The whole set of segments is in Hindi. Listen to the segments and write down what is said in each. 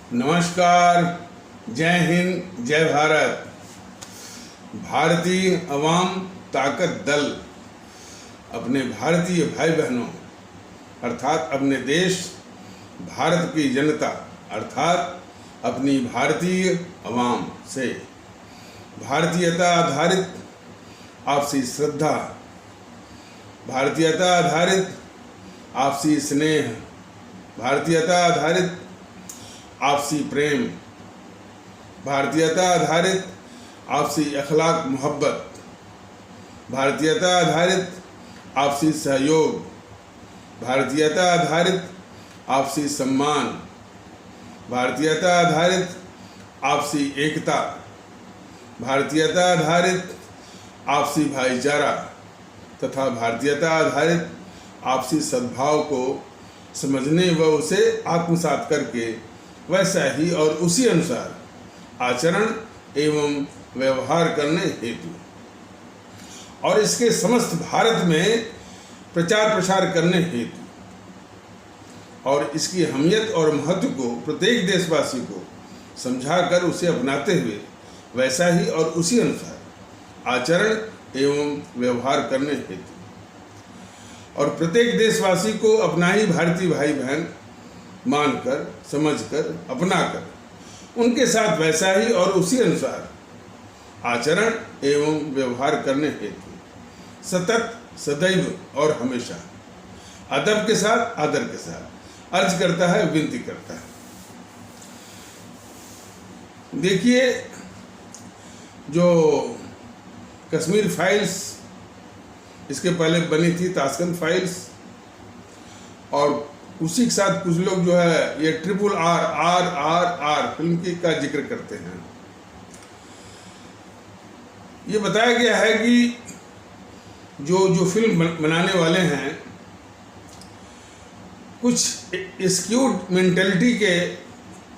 नमस्कार, जय हिंद, जय भारत। भारतीय अवाम ताकत दल अपने भारतीय भाई बहनों अर्थात अपने देश भारत की जनता अर्थात अपनी भारतीय अवाम से भारतीयता आधारित आपसी श्रद्धा, भारतीयता आधारित आपसी स्नेह, भारतीयता आधारित आपसी प्रेम, भारतीयता आधारित आपसी अखलाक मोहब्बत, भारतीयता आधारित आपसी सहयोग, भारतीयता आधारित आपसी सम्मान, भारतीयता आधारित आपसी एकता, भारतीयता आधारित आपसी भाईचारा तथा भारतीयता आधारित आपसी सद्भाव को समझने व उसे आत्मसात करके वैसा ही और उसी अनुसार आचरण एवं व्यवहार करने हेतु और इसके समस्त भारत में प्रचार प्रसार करने हेतु और इसकी अहमियत और महत्व को प्रत्येक देशवासी को समझाकर उसे अपनाते हुए वैसा ही और उसी अनुसार आचरण एवं व्यवहार करने हेतु और प्रत्येक देशवासी को अपना ही भारतीय भाई बहन मानकर, समझकर, अपनाकर उनके साथ वैसा ही और उसी अनुसार आचरण एवं व्यवहार करने हेतु सतत, सदैव और हमेशा अदब के साथ, आदर के साथ अर्ज करता है, विनती करता है। देखिए, जो कश्मीर फाइल्स इसके पहले बनी थी ताशकंद फाइल्स और उसी के साथ कुछ लोग जो है ये RRR फिल्म की का जिक्र करते हैं। ये बताया गया है कि जो फिल्म बनाने वाले हैं कुछ स्क्यूड मेंटेलिटी के,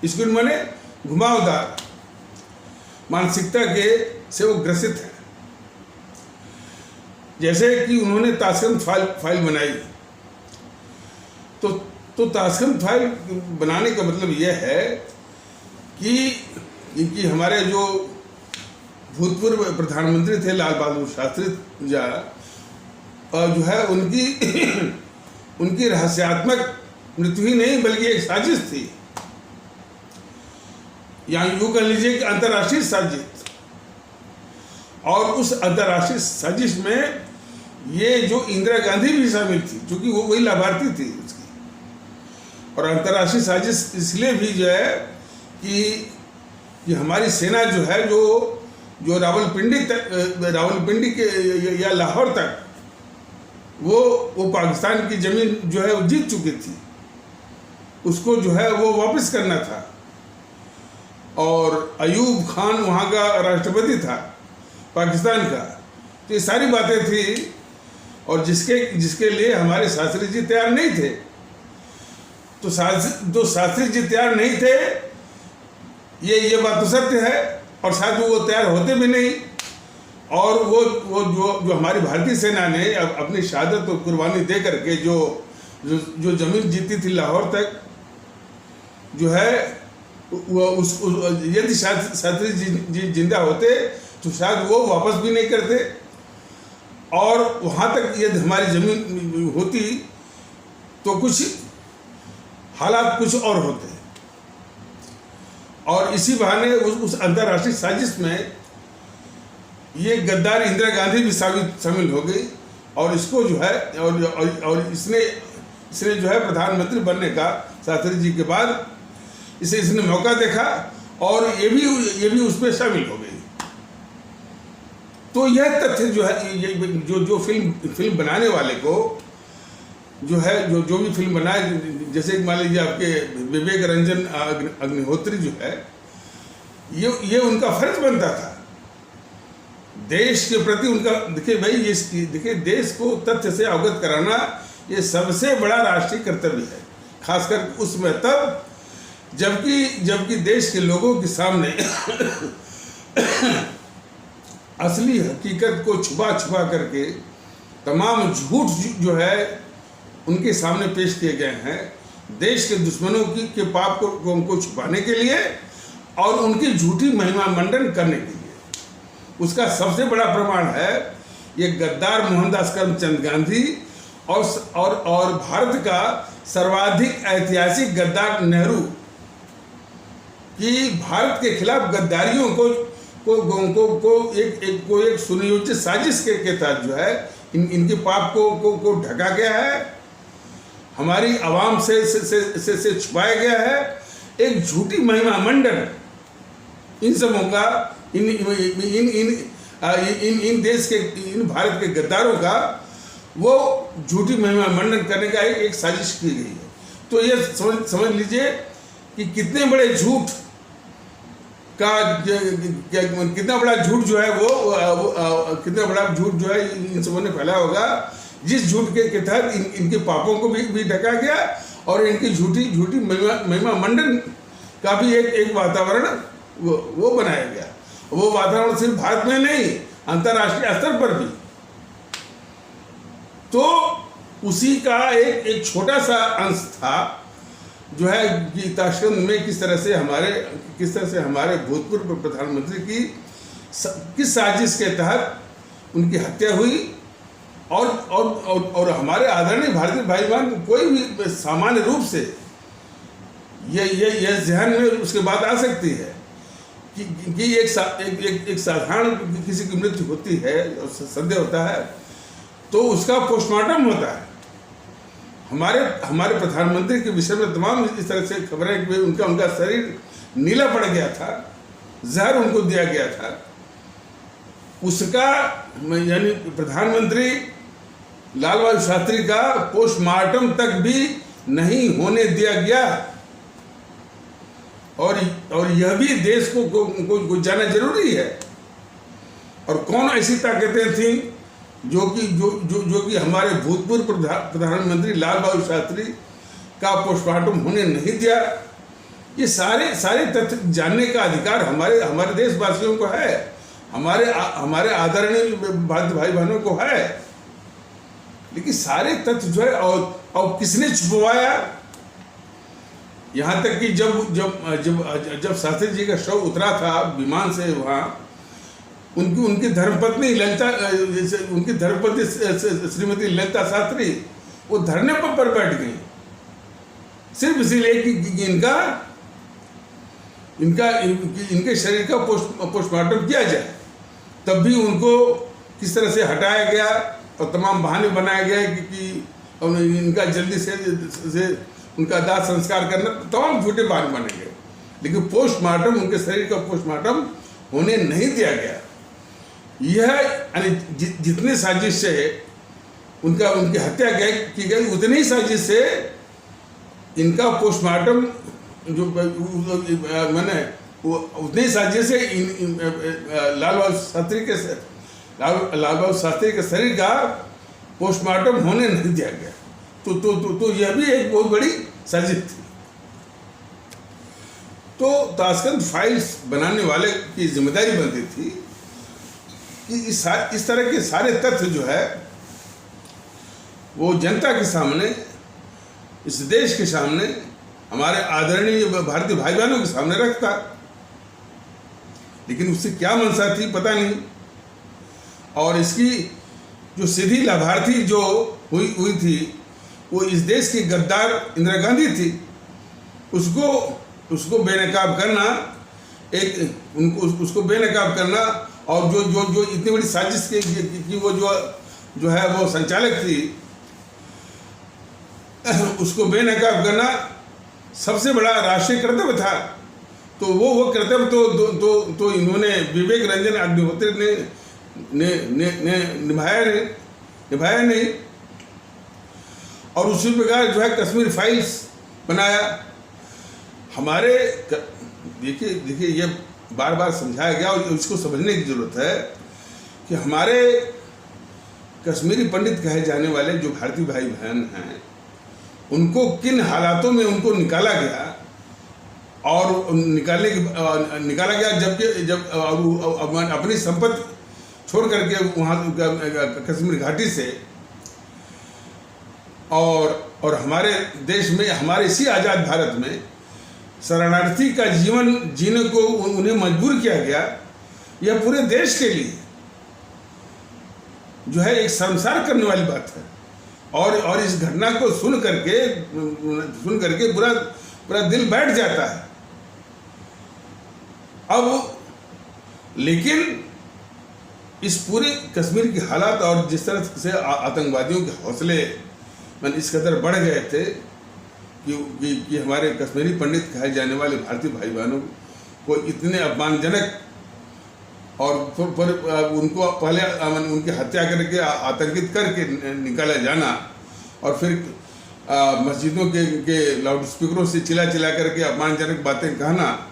स्क्यूड माने घुमावदार मानसिकता के से वो ग्रसित हैं। जैसे कि उन्होंने ताशकंद फाइल बनाई तो ताशकंद फाइल बनाने का मतलब यह है कि इनकी हमारे जो भूतपूर्व प्रधानमंत्री थे लाल बहादुर शास्त्री जो है उनकी रहस्यात्मक मृत्यु ही नहीं बल्कि एक साजिश थी, या यूँ कह लीजिए कि अंतर्राष्ट्रीय साजिश। और उस अंतर्राष्ट्रीय साजिश में ये जो इंदिरा गांधी भी शामिल थी, क्योंकि वो वही लाभार्थी थी उसकी। और अंतर्राष्ट्रीय साजिश इसलिए भी जो है कि हमारी सेना जो है जो रावलपिंडी के या लाहौर तक वो पाकिस्तान की जमीन जो है वो जीत चुकी थी, उसको जो है वो वापस करना था। और अयूब खान वहाँ का राष्ट्रपति था पाकिस्तान का। तो ये सारी बातें थी और जिसके लिए हमारे शास्त्री जी तैयार नहीं थे। तो शास्त्री जी तैयार नहीं थे, ये बात तो सत्य है, और शायद वो तैयार होते भी नहीं। और वो जो हमारी भारतीय सेना ने अपनी शहादत और कुर्बानी दे करके जो जमीन जीती थी लाहौर तक, जो है यदि शास्त्री जी जिंदा होते तो शायद वो वापस भी नहीं करते, और वहाँ तक यदि हमारी जमीन होती तो कुछ हालात कुछ और होते। और इसी बहाने उस अंतर्राष्ट्रीय साजिश में ये गद्दार इंदिरा गांधी भी शामिल हो गई और इसको जो है और इसने जो है प्रधानमंत्री बनने का शास्त्री जी के बाद इसने मौका देखा और ये भी उसमें शामिल हो गई। तो यह तथ्य जो है जो फिल्म बनाने वाले को जो है जो भी फिल्म बनाए, जैसे मान लीजिए आपके विवेक रंजन अग्निहोत्री जो है, ये उनका फर्ज बनता था देश के प्रति उनका। देखिए भाई, देखिए देश को तथ्य से अवगत कराना ये सबसे बड़ा राष्ट्रीय कर्तव्य है, खासकर उसमें तब जबकि देश के लोगों के सामने असली हकीकत को छुपा करके तमाम झूठ जो है उनके सामने पेश किए गए हैं, देश के दुश्मनों के पाप को छुपाने के लिए और उनकी झूठी महिमा मंडन करने के लिए। उसका सबसे बड़ा प्रमाण है ये गद्दार मोहनदास करमचंद गांधी और भारत का सर्वाधिक ऐतिहासिक गद्दार नेहरू कि भारत के खिलाफ गद्दारियों को एक सुनियोजित साजिश के तहत जो है इनके पाप को ढका गया है, हमारी आवाम से छुपाया गया है। एक झूठी महिमा मंडन इन सबों का इन देश के इन भारत के गद्दारों का वो झूठी महिमा मंडन करने का एक साजिश की गई है। तो ये समझ लीजिए कि कितने बड़े झूठ का कितना बड़ा झूठ जो है वो कितना बड़ा झूठ जो है इन सबों ने फैलाया होगा, जिस झूठ के तहत इनके पापों को भी ढका गया और इनकी झूठी महिमा मंडन का भी एक वातावरण वो बनाया गया। वो वातावरण सिर्फ भारत में नहीं, अंतर्राष्ट्रीय स्तर पर भी। तो उसी का एक छोटा सा अंश था जो है कि ताशकंद में किस तरह से हमारे भूतपूर्व प्रधानमंत्री की किस साजिश के तहत उनकी हत्या हुई और हमारे आदरणीय भारतीय भाई बहन को कोई भी सामान्य रूप से ये ज़हन में उसके बाद आ सकती है कि एक साधारण किसी की मृत्यु होती है, संदेह होता है, तो उसका पोस्टमार्टम होता है। हमारे प्रधानमंत्री के विषय में तमाम इस तरह से खबरें कि उनका शरीर नीला पड़ गया था, जहर उनको दिया गया था। उसका यानी प्रधानमंत्री लाल बहादुर शास्त्री का पोस्टमार्टम तक भी नहीं होने दिया गया और यह भी देश को जानना जरूरी है। और कौन ऐसी ताकतें थीं जो कि हमारे भूतपूर्व प्रधानमंत्री लाल बहादुर शास्त्री का पोस्टमार्टम होने नहीं दिया। ये सारे तथ्य जानने का अधिकार हमारे देशवासियों को है, हमारे आदरणीय भारतीय भाई बहनों को है। लेकिन सारे तथ्य जो है और किसने छुपवाया? यहाँ तक कि जब शास्त्री जी का शव उतरा था विमान से वहाँ, उनकी धर्मपत्नी ललिता, उनकी धर्मपत्नी श्रीमती ललिता शास्त्री वो धरने पर बैठ गई सिर्फ इसीलिए कि इनके शरीर का पोस्टमार्टम किया जाए। तब भी उनको किस तरह से हटाया गया और तमाम बहाने बनाए गए कि इनका जल्दी से उनका दाह संस्कार करना, तमाम झूठे बहाने बने गए। लेकिन पोस्टमार्टम, उनके शरीर का पोस्टमार्टम होने नहीं दिया गया। यह यानी जितने साजिश से उनकी हत्या की गई, उतनी ही साजिश से इनका पोस्टमार्टम जो मैंने उतनी ही साजिश से लाल बहादुर शास्त्री के शरीर का पोस्टमार्टम होने नहीं दिया गया। तो यह भी एक बहुत बड़ी साजिश थी। तो ताशकंद फाइल्स बनाने वाले की जिम्मेदारी बनती थी कि इस तरह के सारे तथ्य जो है वो जनता के सामने, इस देश के सामने, हमारे आदरणीय भारतीय भाई बहनों के सामने रखता। लेकिन उससे क्या मंशा थी पता नहीं। और इसकी जो सीधी लाभार्थी जो हुई थी वो इस देश की गद्दार इंदिरा गांधी थी। उसको बेनकाब करना, उसको बेनकाब करना और जो इतनी बड़ी साजिश की वो जो है वो संचालक थी, उसको बेनकाब करना सबसे बड़ा राष्ट्रीय कर्तव्य था। तो वो कर्तव्य तो इन्होंने विवेक रंजन अग्निहोत्री ने निभाया नहीं। और उसी प्रकार जो है कश्मीर फाइल्स बनाया। हमारे देखिए ये बार बार समझाया गया और इसको समझने की जरूरत है कि हमारे कश्मीरी पंडित कहे जाने वाले जो भारतीय भाई बहन हैं, उनको किन हालातों में उनको निकाला गया और निकाला गया जब अपनी संपत्ति छोड़ करके वहाँ कश्मीर घाटी से, और और हमारे देश में, हमारे इसी आज़ाद भारत में शरणार्थी का जीवन जीने को उन्हें मजबूर किया गया, यह पूरे देश के लिए जो है एक शर्मसार करने वाली बात है। और इस घटना को सुन करके पूरा दिल बैठ जाता है। अब लेकिन इस पूरे कश्मीर की हालात और जिस तरह से आतंकवादियों के हौसले इस कदर बढ़ गए थे कि हमारे कश्मीरी पंडित कहे जाने वाले भारतीय भाई बहनों को इतने अपमानजनक और उनको पहले उनकी हत्या करके आतंकित करके निकाला जाना और फिर मस्जिदों के लाउड स्पीकरों से चिल्ला करके अपमानजनक बातें कहना,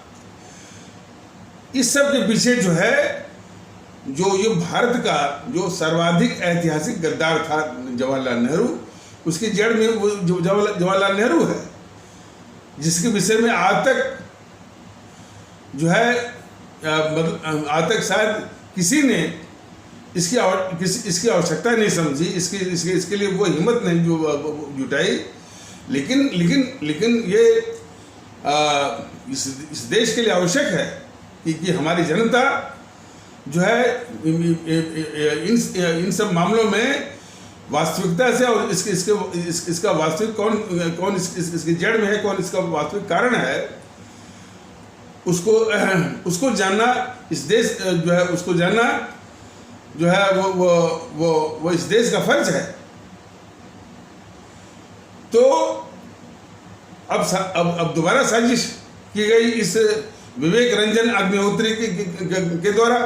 इस सब के पीछे जो है जो ये भारत का जो सर्वाधिक ऐतिहासिक गद्दार था जवाहरलाल नेहरू, उसकी जड़ में वो जवाहरलाल नेहरू है, जिसके विषय में आज तक जो है आज तक शायद किसी ने इसकी आवश्यकता नहीं समझी, इसके लिए वो हिम्मत नहीं जुटाई। लेकिन ये इस देश के लिए आवश्यक है कि हमारी जनता जो है इन सब मामलों में वास्तविकता से और इसका वास्तविक कौन इसकी जड़ में है, कौन इसका वास्तविक कारण है, उसको जानना, इस देश जो है उसको जानना जो है वो इस देश का फर्ज है। तो अब दोबारा साजिश की गई इस विवेक रंजन अग्निहोत्री के द्वारा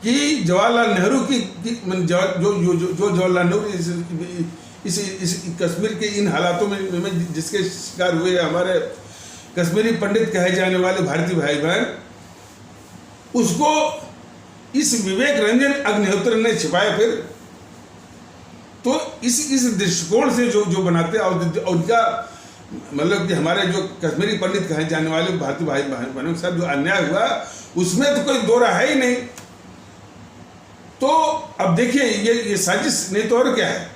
कि जवाहरलाल नेहरू जो जवाहरलाल नेहरू इस कश्मीर के इन हालातों में जिसके शिकार हुए हमारे कश्मीरी पंडित कहे जाने वाले भारतीय भाई बहन, उसको इस विवेक रंजन अग्निहोत्री ने छिपाया। फिर तो इस दृष्टिकोण से जो बनाते और उनका मतलब कि हमारे जो कश्मीरी पंडित कहे जाने वाले भारतीय भाई बहनों के साथ जो अन्याय हुआ, उसमें तो कोई दो राह ही नहीं। तो अब देखिए ये साजिश नहीं तो और क्या है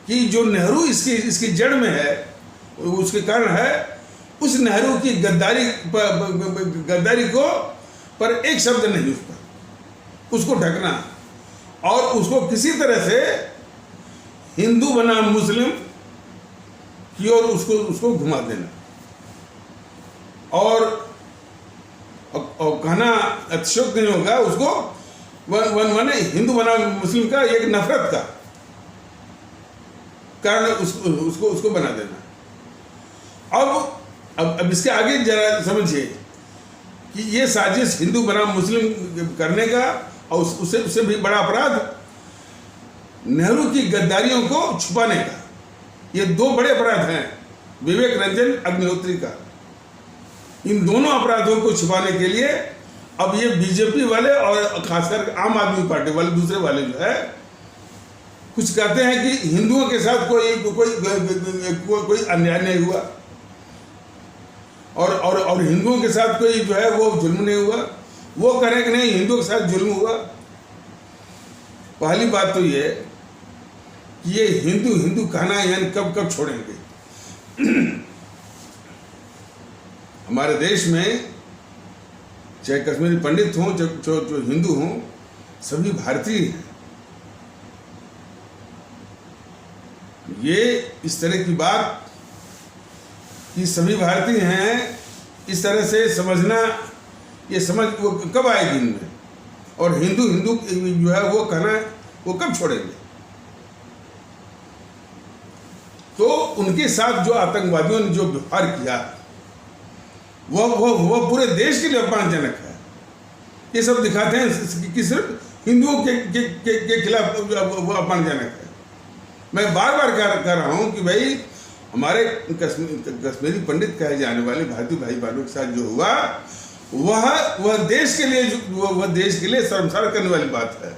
कि जो नेहरू इसकी जड़ में है, उसके कारण है उस नेहरू की गद्दारी को पर एक शब्द नहीं उस पर, उसको ढकना और उसको किसी तरह से हिंदू बनाम मुस्लिम की ओर उसको घुमा देना और कहना अतिशयोक्ति नहीं होगा, उसको माने हिंदू बनाम मुस्लिम का एक नफरत का कारण उसको बना देना। अब इसके आगे जरा समझिए कि ये साजिश हिंदू बनाम मुस्लिम करने का और उससे भी बड़ा अपराध नेहरू की गद्दारियों को छुपाने का, ये दो बड़े अपराध हैं विवेक रंजन अग्निहोत्री का। इन दोनों अपराधों को छुपाने के लिए अब ये बीजेपी वाले और खासकर आम आदमी पार्टी वाले दूसरे वाले जो है कुछ कहते हैं कि हिंदुओं के साथ कोई अन्याय नहीं हुआ और हिंदुओं के साथ कोई जो है वो जुल्म नहीं हुआ। वो कह रहे हैं कि नहीं, हिंदुओं के साथ जुल्म हुआ। पहली बात तो ये कि ये हिंदू कहना यानी कब छोड़ेंगे। हमारे देश में चाहे कश्मीरी पंडित हों जो हिंदू हों, सभी भारतीय हैं। ये इस तरह की बात कि सभी भारतीय हैं, इस तरह से समझना, ये समझ वो कब आएगी इनमें, और हिंदू जो है वो कहना वो कब छोड़ेंगे। तो उनके साथ जो आतंकवादियों ने जो व्यवहार किया वो पूरे देश के लिए अपमानजनक है। ये सब दिखाते हैं कि सिर्फ हिंदुओं के खिलाफ वो अपमानजनक है। मैं बार बार कह रहा हूं कि भाई हमारे कश्मीरी पंडित कहे जाने वाले भारतीय भाई बहनों के साथ जो हुआ वह देश के लिए शर्मसार करने वाली बात है।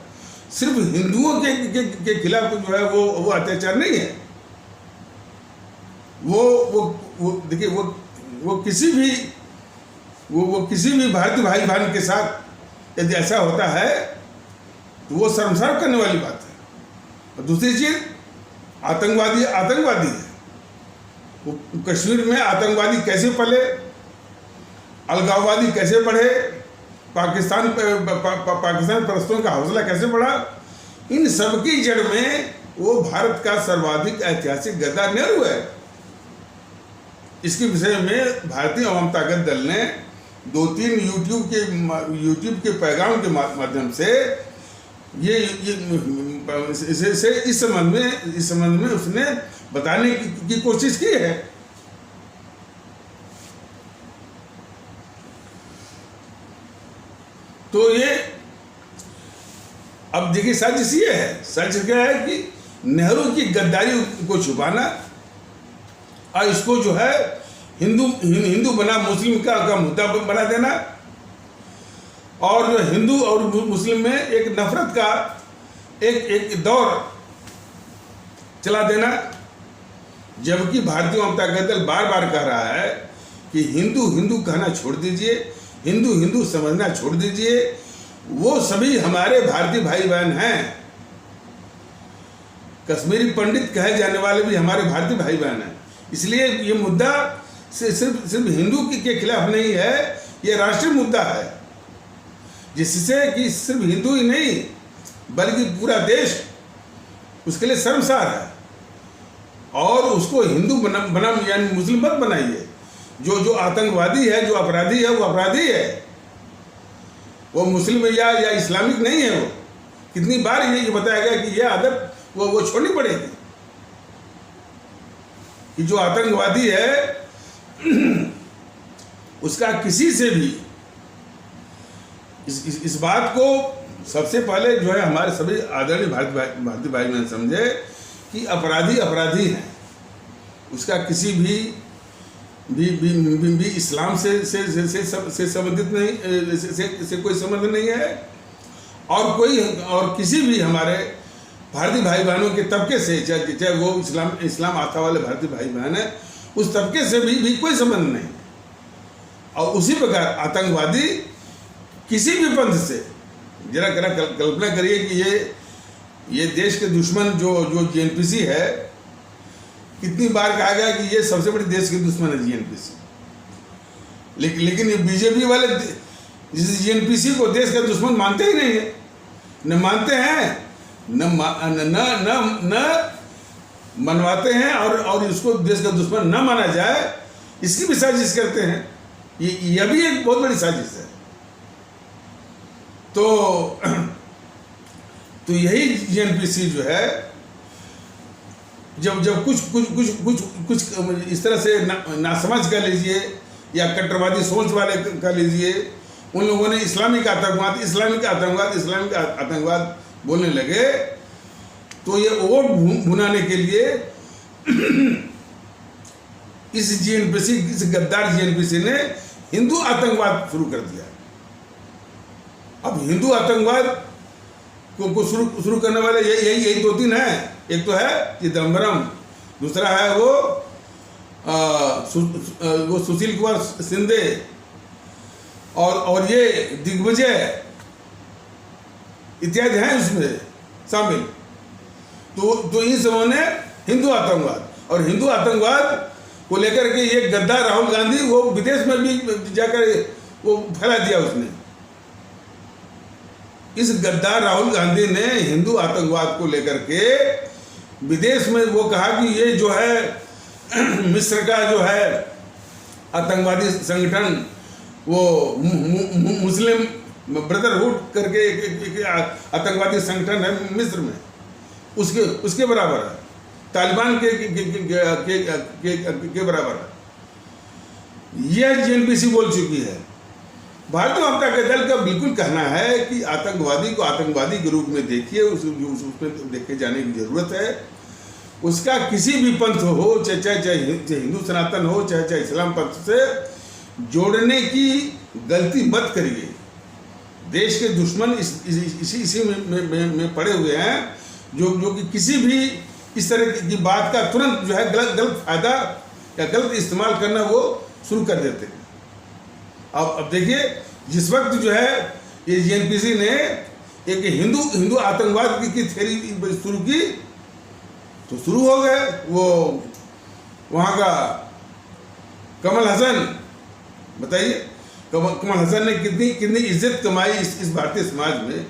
सिर्फ हिंदुओं के खिलाफ जो है वो अत्याचार नहीं है। वो देखिए वो किसी भी भारतीय भाई बहन के साथ यदि ऐसा होता है तो वो शर्मसार करने वाली बात है। और दूसरी चीज आतंकवादी आतंकवादी है। वो कश्मीर में आतंकवादी कैसे पले, अलगाववादी कैसे बढ़े, पाकिस्तान परस्तों का हौसला कैसे बढ़ा, इन सब की जड़ में वो भारत का सर्वाधिक ऐतिहासिक गद्दार नेहरू है। इसके विषय में भारतीय अवाम ताकत दल ने 2-3 यूट्यूब के पैगाम के माध्यम से इस संबंध में उसने बताने की कोशिश की है। तो ये अब देखिए साजिश ये है, साजिश क्या है कि नेहरू की गद्दारी को छुपाना और इसको जो है हिंदू बना मुस्लिम का मुद्दा बना देना और हिंदू और मुस्लिम में एक नफरत का एक दौर चला देना, जबकि भारतीय जनता दल बार बार कह रहा है कि हिंदू कहना छोड़ दीजिए, हिंदू समझना छोड़ दीजिए, वो सभी हमारे भारतीय भाई बहन हैं। कश्मीरी पंडित कहे जाने वाले भी हमारे भारतीय भाई बहन हैं। इसलिए ये मुद्दा सिर्फ हिंदू के खिलाफ नहीं है, ये राष्ट्रीय मुद्दा है, जिससे कि सिर्फ हिंदू ही नहीं बल्कि पूरा देश उसके लिए शर्मसार है। और उसको हिंदू बना यानी मुस्लिम मत बनाइए। जो आतंकवादी है, जो अपराधी है, वो अपराधी है, वो मुस्लिम या इस्लामिक नहीं है। वो कितनी बार ये बताया गया कि ये आदत वो छोड़नी पड़ेगी कि जो आतंकवादी है उसका किसी से भी इस बात को सबसे पहले जो है हमारे सभी आदरणीय भारतीय भाई बहन समझे कि अपराधी हैं, उसका किसी भी इस्लाम से संबंधित नहीं, से कोई संबंध नहीं है और किसी भी हमारे भारतीय भाई बहनों के तबके से, चाहे वो इस्लाम आस्था वाले भारतीय भाई बहन है, उस तबके से भी कोई संबंध नहीं। और उसी प्रकार आतंकवादी किसी भी पंथ से, जरा कल्पना करिए कि ये देश के दुश्मन जो जीएनपीसी है, कितनी बार कहा गया कि ये सबसे बड़ी देश के दुश्मन है जीएनपीसी, लेकिन ये बीजेपी वाले जिस जीएनपीसी को देश का दुश्मन मानते ही नहीं है, न मानते हैं न मनवाते हैं और इसको देश का दुश्मन न माना जाए, इसकी भी साजिश करते हैं। यह भी एक बहुत बड़ी साजिश है। तो यही जीएनपीसी जो है जब कुछ इस तरह से नासमझ कर लीजिए या कट्टरवादी सोच वाले कर लीजिए, उन लोगों ने इस्लामिक आतंकवाद बोलने लगे, तो ये वोट भुनाने के लिए इस गद्दार जीएनपीसी ने हिंदू आतंकवाद शुरू कर दिया। अब हिंदू आतंकवाद को शुरू करने वाले यही 2-3 हैं। एक तो है चिदम्बरम, दूसरा है वो सुशील कुमार शिंदे और ये दिग्विजय इत्यादि हैं उसमें शामिल। तो इन सबों ने हिंदू आतंकवाद को लेकर के ये गद्दार राहुल गांधी वो विदेश में भी जाकर वो फैला दिया उसने। इस गद्दार राहुल गांधी ने हिंदू आतंकवाद को लेकर के विदेश में वो कहा कि ये जो है मिस्र का जो है आतंकवादी संगठन वो मुस्लिम ब्रदरहुड करके एक आतंकवादी संगठन है मिस्र में, उसके बराबर है, तालिबान के बराबर है। यह जीएनपीसी बोल चुकी है। भारतीय जनता दल का बिल्कुल कहना है कि आतंकवादी को आतंकवादी के रूप में देखिए, उसमें देखे जाने की जरूरत है। उसका किसी भी पंथ हो, चाहे हिंदू सनातन हो, चाहे इस्लाम पंथ से जोड़ने की गलती मत करिए। देश के दुश्मन इसी में पड़े हुए हैं जो कि किसी भी इस तरह की बात का तुरंत जो है गलत फायदा या गलत इस्तेमाल करना वो शुरू कर देते हैं। अब देखिए, जिस वक्त जो है ये जीएनपीसी ने एक हिंदू आतंकवाद की थ्योरी शुरू की, तो शुरू हो गए वो वहाँ का कमल हसन। बताइए कमल हसन ने कितनी इज्जत कमाई इस भारतीय समाज में,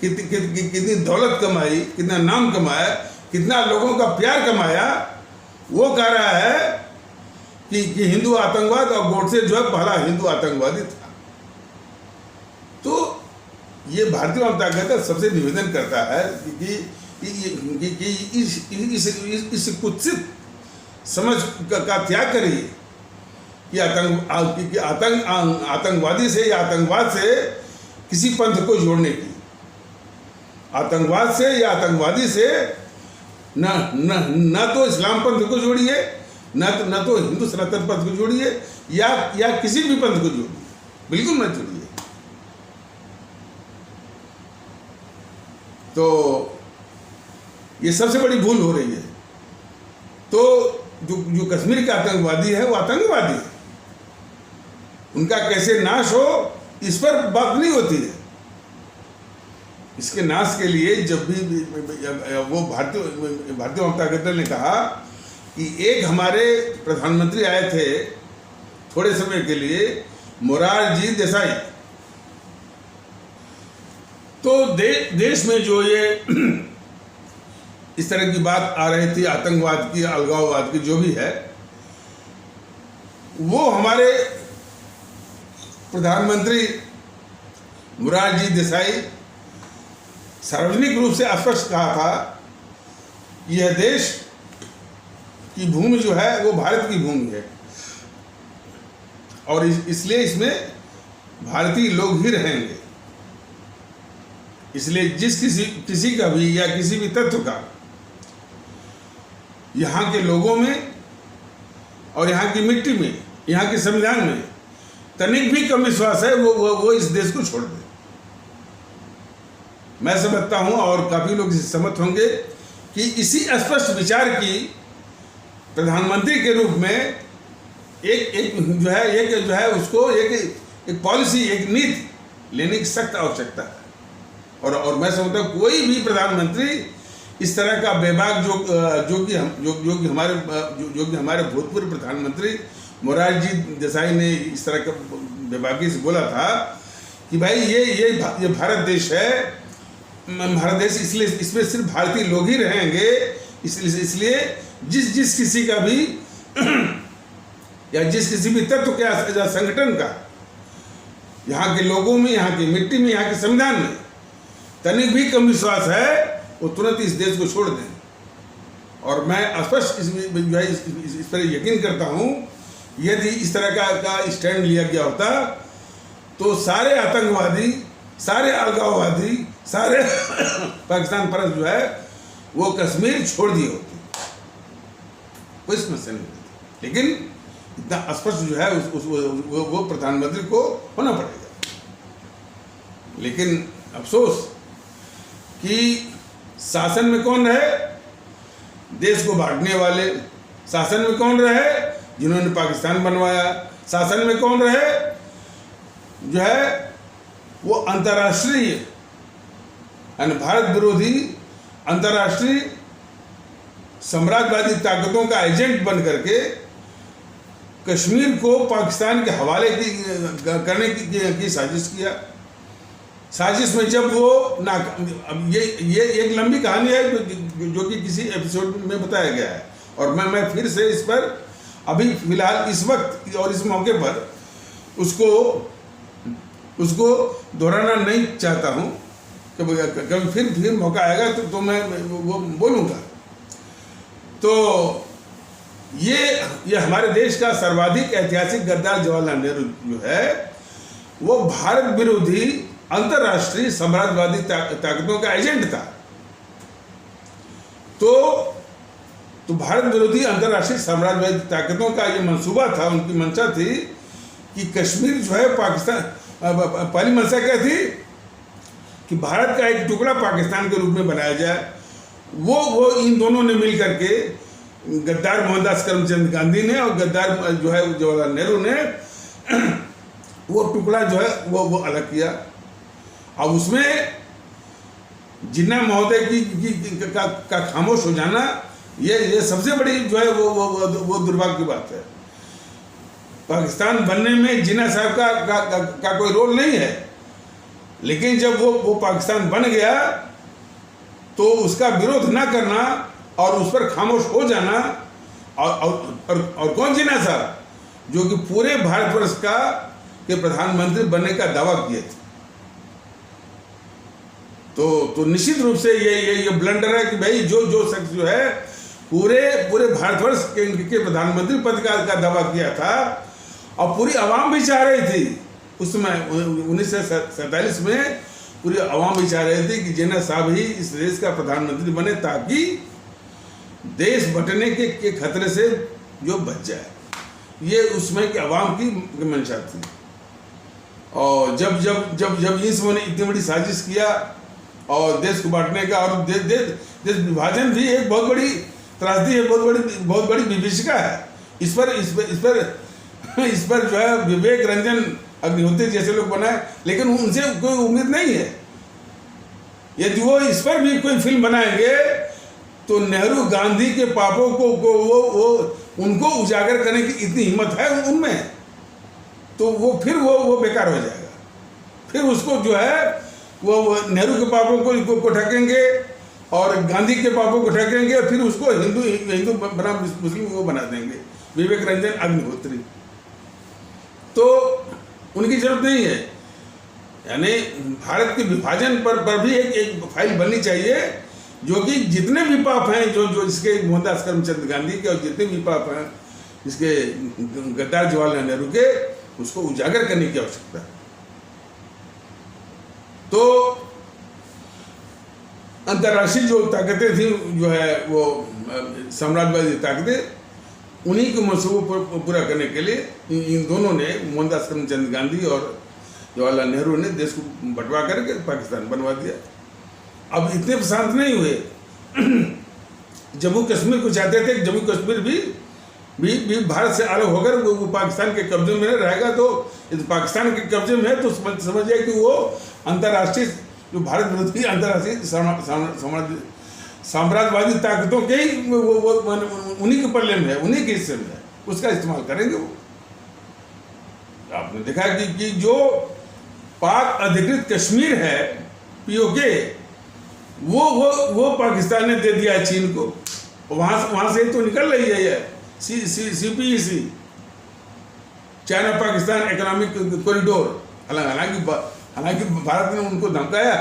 कितनी दौलत कमाई, कितना नाम कमाया, कितना लोगों का प्यार कमाया। वो कह रहा है कि हिंदू आतंकवाद, और गोडसे जो है पहला हिंदू आतंकवादी था। तो ये भारतीय जनता पार्टी सबसे निवेदन करता है कि इस कुत्सित समझ का त्याग करिए कि आतंकवादी से या आतंकवाद से किसी पंथ को जोड़ने की, आतंकवाद से या आतंकवादी से न तो इस्लाम पंथ को जोड़िए, न तो हिंदू सनातन पंथ को जोड़िए, या किसी भी पंथ को जोड़िए, बिल्कुल मत जोड़िए। तो ये सबसे बड़ी भूल हो रही है। तो जो कश्मीर का आतंकवादी है वो आतंकवादी है, उनका कैसे नाश हो इस पर बात नहीं होती है। इसके नाश के लिए जब भी वो भारतीय जनता पार्टी ने कहा कि एक हमारे प्रधानमंत्री आए थे थोड़े समय के लिए, मोरारजी देसाई, तो देश में जो ये इस तरह की बात आ रही थी आतंकवाद की, अलगाववाद की, जो भी है, वो हमारे प्रधानमंत्री मोरारजी देसाई सार्वजनिक रूप से स्पष्ट कहा था कि यह देश की भूमि जो है वो भारत की भूमि है, और इसलिए इसमें भारतीय लोग ही रहेंगे। इसलिए किसी का भी या किसी भी तत्व का यहाँ के लोगों में और यहाँ की मिट्टी में, यहाँ के संविधान में तनिक भी कम विश्वास है वो इस देश को छोड़ दे। मैं समझता हूँ और काफी लोग इससे सहमत होंगे कि इसी स्पष्ट विचार की प्रधानमंत्री के रूप में एक जो है उसको एक पॉलिसी, एक नीति लेने की सख्त आवश्यकता है। और मैं समझता हूँ कोई भी प्रधानमंत्री इस तरह का बेबाक जो कि हमारे भूतपूर्व प्रधानमंत्री मोरारजी देसाई ने इस तरह का बेबाकी से बोला था कि भाई ये भारत देश है, भारत देश इसलिए इसमें सिर्फ भारतीय लोग ही रहेंगे, इसलिए जिस किसी का भी या जिस किसी भी तत्व के या संगठन का यहाँ के लोगों में, यहाँ की मिट्टी में, यहाँ के संविधान में तनिक भी कम विश्वास है वो तुरंत इस देश को छोड़ दें। और मैं स्पष्ट इस पर यकीन करता हूँ, यदि इस तरह का स्टैंड लिया गया होता तो सारे आतंकवादी, सारे अलगाववादी, सारे पाकिस्तान परस्त जो है वो कश्मीर छोड़ दिए होते, कोई समस्या नहीं होती। लेकिन इतना स्पष्ट जो है वो प्रधानमंत्री को होना पड़ेगा। लेकिन अफसोस कि शासन में कौन रहे, देश को बांटने वाले। शासन में कौन रहे, जिन्होंने पाकिस्तान बनवाया। शासन में कौन रहे, जो है वो अंतर्राष्ट्रीय यानी भारत विरोधी अंतर्राष्ट्रीय साम्राज्यवादी ताकतों का एजेंट बन करके कश्मीर को पाकिस्तान के हवाले करने की साजिश किया। साजिश में जब वो अब ये एक लंबी कहानी है जो कि किसी एपिसोड में बताया गया है, और मैं फिर से इस पर अभी फिलहाल इस वक्त और इस मौके पर उसको दोहराना नहीं चाहता हूँ। कभी फिर मौका आएगा तो मैं वो बोलूँगा। तो ये हमारे देश का सर्वाधिक ऐतिहासिक गद्दार जवाहरलाल नेहरू जो है वो भारत विरोधी अंतर्राष्ट्रीय साम्राज्यवादी ताकतों का एजेंट था। तो भारत विरोधी अंतर्राष्ट्रीय साम्राज्यवादी ताकतों का ये मंसूबा था, उनकी मंशा थी कि कश्मीर जो है पाकिस्तान, पहली मंशा क्या थी कि भारत का एक टुकड़ा पाकिस्तान के रूप में बनाया जाए। वो इन दोनों ने मिल करके, गद्दार मोहनदास करमचंद गांधी ने और गद्दार जो है जवाहरलाल नेहरू ने, वो टुकड़ा जो है वो अलग किया। अब उसमें जिन्ना महोदय का खामोश हो जाना ये सबसे बड़ी जो है वो दुर्भाग्य की बात है। पाकिस्तान बनने में जिन्ना साहब का कोई रोल नहीं है, लेकिन जब वो पाकिस्तान बन गया तो उसका विरोध ना करना और उस पर खामोश हो जाना, और कौन जिन्ना साहब जो कि पूरे भारतवर्ष के प्रधानमंत्री बनने का दावा किए थे। तो निश्चित रूप से ये ब्लंडर है कि भाई जो शख्स जो है पूरे भारतवर्ष के प्रधानमंत्री पद का दावा किया था, और पूरी आवाम भी चाह रही थी उस समय 1947 में, पूरी आवाम भी चाह रही थी कि जिन्ना साहब ही इस देश का प्रधानमंत्री बने ताकि देश बंटने के खतरे से जो बच जाए। ये उसमें की आवाम की मंशा थी। और जब इसने इतनी बड़ी साजिश किया और देश को बांटने का, और देश विभाजन भी एक बहुत बड़ी त्रासदी है, बहुत बड़ी विभीषिका है। इस पर जो है विवेक रंजन अग्निहोत्री जैसे लोग बनाए, लेकिन उनसे कोई उम्मीद नहीं है। यदि वो इस पर भी कोई फिल्म बनाएंगे तो नेहरू गांधी के पापों को वो उनको उजागर करने की इतनी हिम्मत है उनमें, तो वो फिर वो बेकार हो जाएगा। फिर उसको जो है वो नेहरू के पापों को ढकेंगे और गांधी के पापों को ढकेंगे, और फिर उसको हिंदू बना मुस्लिम वो बना देंगे, विवेक रंजन अग्निहोत्री। तो उनकी जरूरत नहीं है। यानी भारत के विभाजन पर भी एक फाइल बननी चाहिए, जो कि जितने भी पाप हैं जो इसके मोहनदास करमचंद गांधी के, और जितने भी पाप हैं इसके गद्दार जवाहरलाल नेहरू के, उसको उजागर करने की आवश्यकता है। तो अंतर्राष्ट्रीय जो ताकतें थी, जो है वो साम्राज्यवादी ताकतें, उन्हीं के मंसूबों पर पूरा करने के लिए इन दोनों ने, मोहनदास करमचंद गांधी और जवाहरलाल नेहरू ने, देश को बंटवा करके पाकिस्तान बनवा दिया। अब इतने शांत नहीं हुए। जम्मू कश्मीर को चाहते थे, जम्मू कश्मीर भी भारत से अलग होकर वो पाकिस्तान के कब्जे में रहेगा। तो पाकिस्तान के कब्जे में है तो समझ जाए कि वो अंतर्राष्ट्रीय जो भारत विरोधी अंतर्राष्ट्रीय साम्राज्यवादी ताकतों के ही वो उन्हीं के पल्ले में है, उन्हीं के हिस्से में है, उसका इस्तेमाल करेंगे वो। आपने देखा कि जो पाक अधिकृत कश्मीर है, पीओके, वो पाकिस्तान ने दे दिया चीन को। वहां से तो निकल रही है ये CPEC, China Pakistan economic corridor. हालांकि भारत ने उनको धमकाया,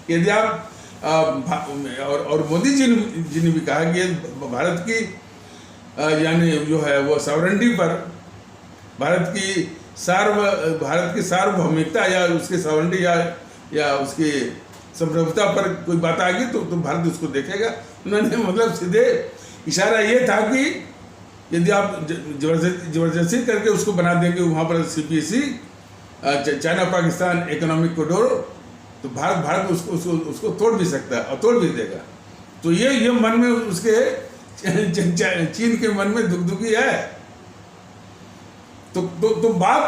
यदि आप और मोदी जी ने भी कहा कि भारत की यानी जो है वो सॉवरेनिटी पर, भारत की सार्वभौमिकता या उसकी सॉवरेनिटी या उसकी संप्रभुता पर कोई बात आ गई तो भारत उसको देखेगा। उन्होंने मतलब सीधे इशारा ये था कि यदि आप जबरदस्ती करके उसको बना देंगे वहाँ पर CPEC, China Pakistan economic corridor, तो भारत उसको तोड़ भी सकता है और तोड़ भी देगा। तो ये मन में उसके चीन के मन में दुखी है। तो बात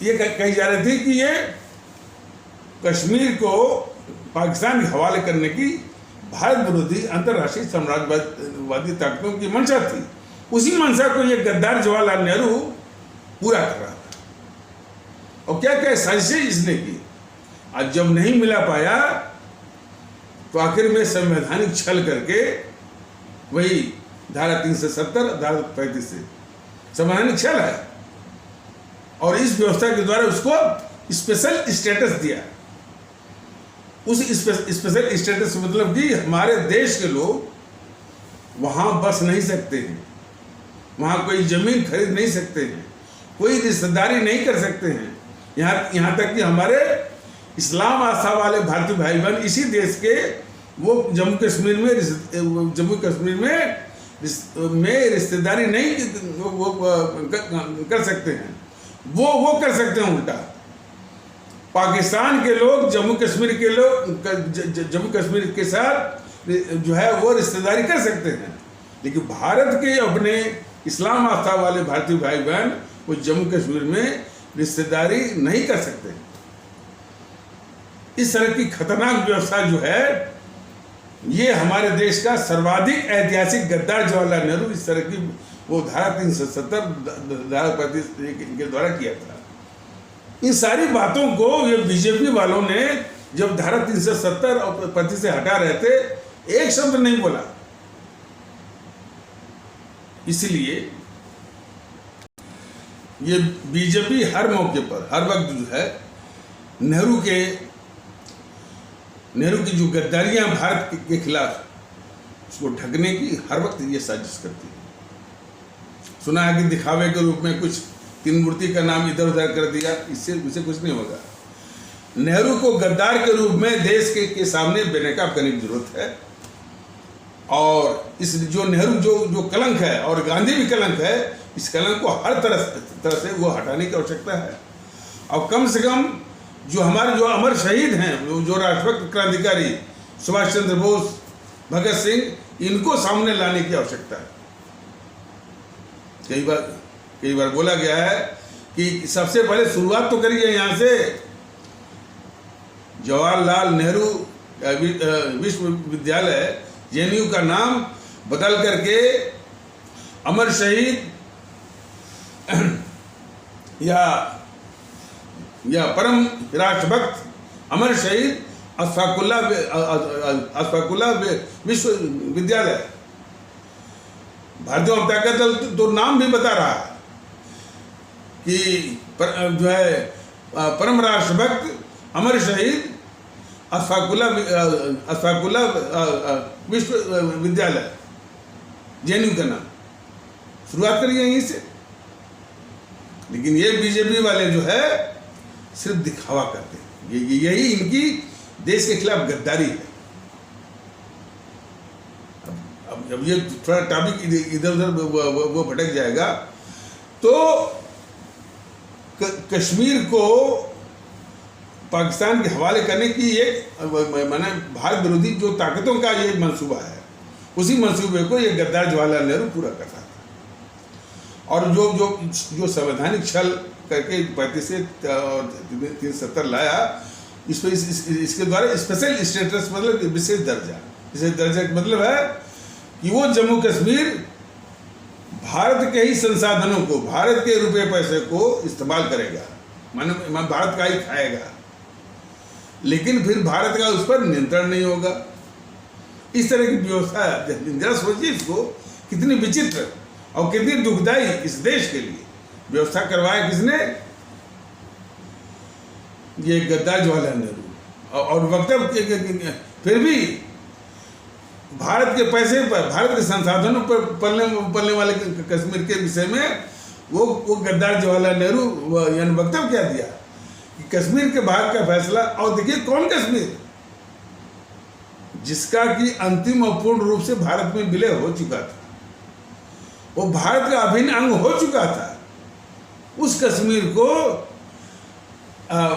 ये कही जा रही थी कि ये कश्मीर को पाकिस्तान के हवाले करने की भारत विरोधी अंतर्राष्ट्रीय साम्राज्यवादी ताकतों की मंशा थी। उसी मंशा को ये गद्दार जवाहरलाल नेहरू पूरा कर रहा था। और क्या क्या साजिशें इसने की। आज जब नहीं मिला पाया तो आखिर में संवैधानिक छल करके वही धारा 370, धारा 35 से संवैधानिक छल है, और इस व्यवस्था के द्वारा उसको स्पेशल स्टेटस दिया। उस स्पेशल स्टेटस मतलब कि हमारे देश के लोग वहां बस नहीं सकते हैं, वहां कोई जमीन खरीद नहीं सकते हैं, कोई रिश्तेदारी नहीं कर सकते हैं। यहाँ तक कि हमारे इस्लाम आस्था वाले भारतीय भाई बहन इसी देश के वो जम्मू कश्मीर में रिश्तेदारी नहीं वो कर सकते हैं, वो कर सकते हैं। उल्टा पाकिस्तान के लोग जम्मू कश्मीर के साथ जो है वो रिश्तेदारी कर सकते हैं, लेकिन भारत के अपने इस्लाम आस्था वाले भारतीय भाई बहन वो जम्मू कश्मीर में रिश्तेदारी नहीं कर सकते। इस तरह की खतरनाक व्यवस्था जो है ये हमारे देश का सर्वाधिक ऐतिहासिक गद्दार जवाहरलाल नेहरू इस तरह की वो धारा 370 धारा 35 के द्वारा किया था। इन सारी बातों को ये बीजेपी वालों ने जब धारा 370 और 35 से हटा रहे थे, एक शब्द नहीं बोला। इसलिए ये बीजेपी हर मौके पर हर वक्त जो है नेहरू की जो गद्दारियां भारत के खिलाफ उसको ढकने की हर वक्त ये साजिश करती है। सुना है कि दिखावे के रूप में कुछ तीन मूर्ति का नाम इधर उधर कर दिया, इससे कुछ नहीं होगा। नेहरू को गद्दार के रूप में देश के सामने बेनकाब करने की जरूरत है। और इस जो नेहरू जो कलंक है और गांधी भी कलंक है, इस कलंक को हर तरह से वो हटाने की आवश्यकता है। और कम से कम जो हमारे जो अमर शहीद हैं, जो राष्ट्रभक्त क्रांतिकारी सुभाष चंद्र बोस, भगत सिंह, इनको सामने लाने की आवश्यकता है। कई बार बोला गया है कि सबसे पहले शुरुआत तो करिए यहाँ से। जवाहरलाल नेहरू विश्वविद्यालय जेएनयू का नाम बदल करके अमर शहीद या परम राष्ट्रभक्त अमर शहीद अशफाकुल्लाह विश्वविद्यालय, भारतीय जनता दल तो नाम भी बता रहा है कि जो है परम राष्ट्रभक्त अमर शहीद अशफाकुल्लाह विश्वविद्यालय जेएनयू का नाम। शुरुआत करिए यहीं से। लेकिन ये बीजेपी वाले जो है सिर्फ दिखावा करते हैं। यही इनकी देश के खिलाफ गद्दारी है। अब ये थोड़ा टॉपिक इधर उधर वो भटक जाएगा। तो कश्मीर को पाकिस्तान के हवाले करने की एक माने भारत विरोधी जो ताकतों का ये मंसूबा है, उसी मंसूबे को ये गद्दार जवाहरलाल नेहरू पूरा कर रहा था। और जो संवैधानिक छल करके 35 से 370 लाया, इसके द्वारा स्पेशल स्टेटस मतलब विशेष दर्जा का मतलब है कि वो जम्मू कश्मीर भारत के ही संसाधनों को, भारत के रुपए पैसे को इस्तेमाल करेगा, माने भारत का ही खाएगा, लेकिन फिर भारत का उस पर नियंत्रण नहीं होगा। इस तरह की व्यवस्था, जरा सोचिए इसको, कितनी विचित्र और कितनी दुखदाई इस देश के लिए व्यवस्था करवाया किसने? ये गद्दार जवाहरलाल नेहरू। और वक्तव्य फिर भी भारत के पैसे पर, भारत के संसाधनों पर पलने वाले कश्मीर के विषय में वो गद्दार जवाहरलाल नेहरू यानी वक्तव्य क्या दिया कि कश्मीर के भाग का फैसला। और देखिए कौन कश्मीर, जिसका कि अंतिम और पूर्ण रूप से भारत में विलय हो चुका था, वो भारत का अभिन्न अंग हो चुका था, उस कश्मीर को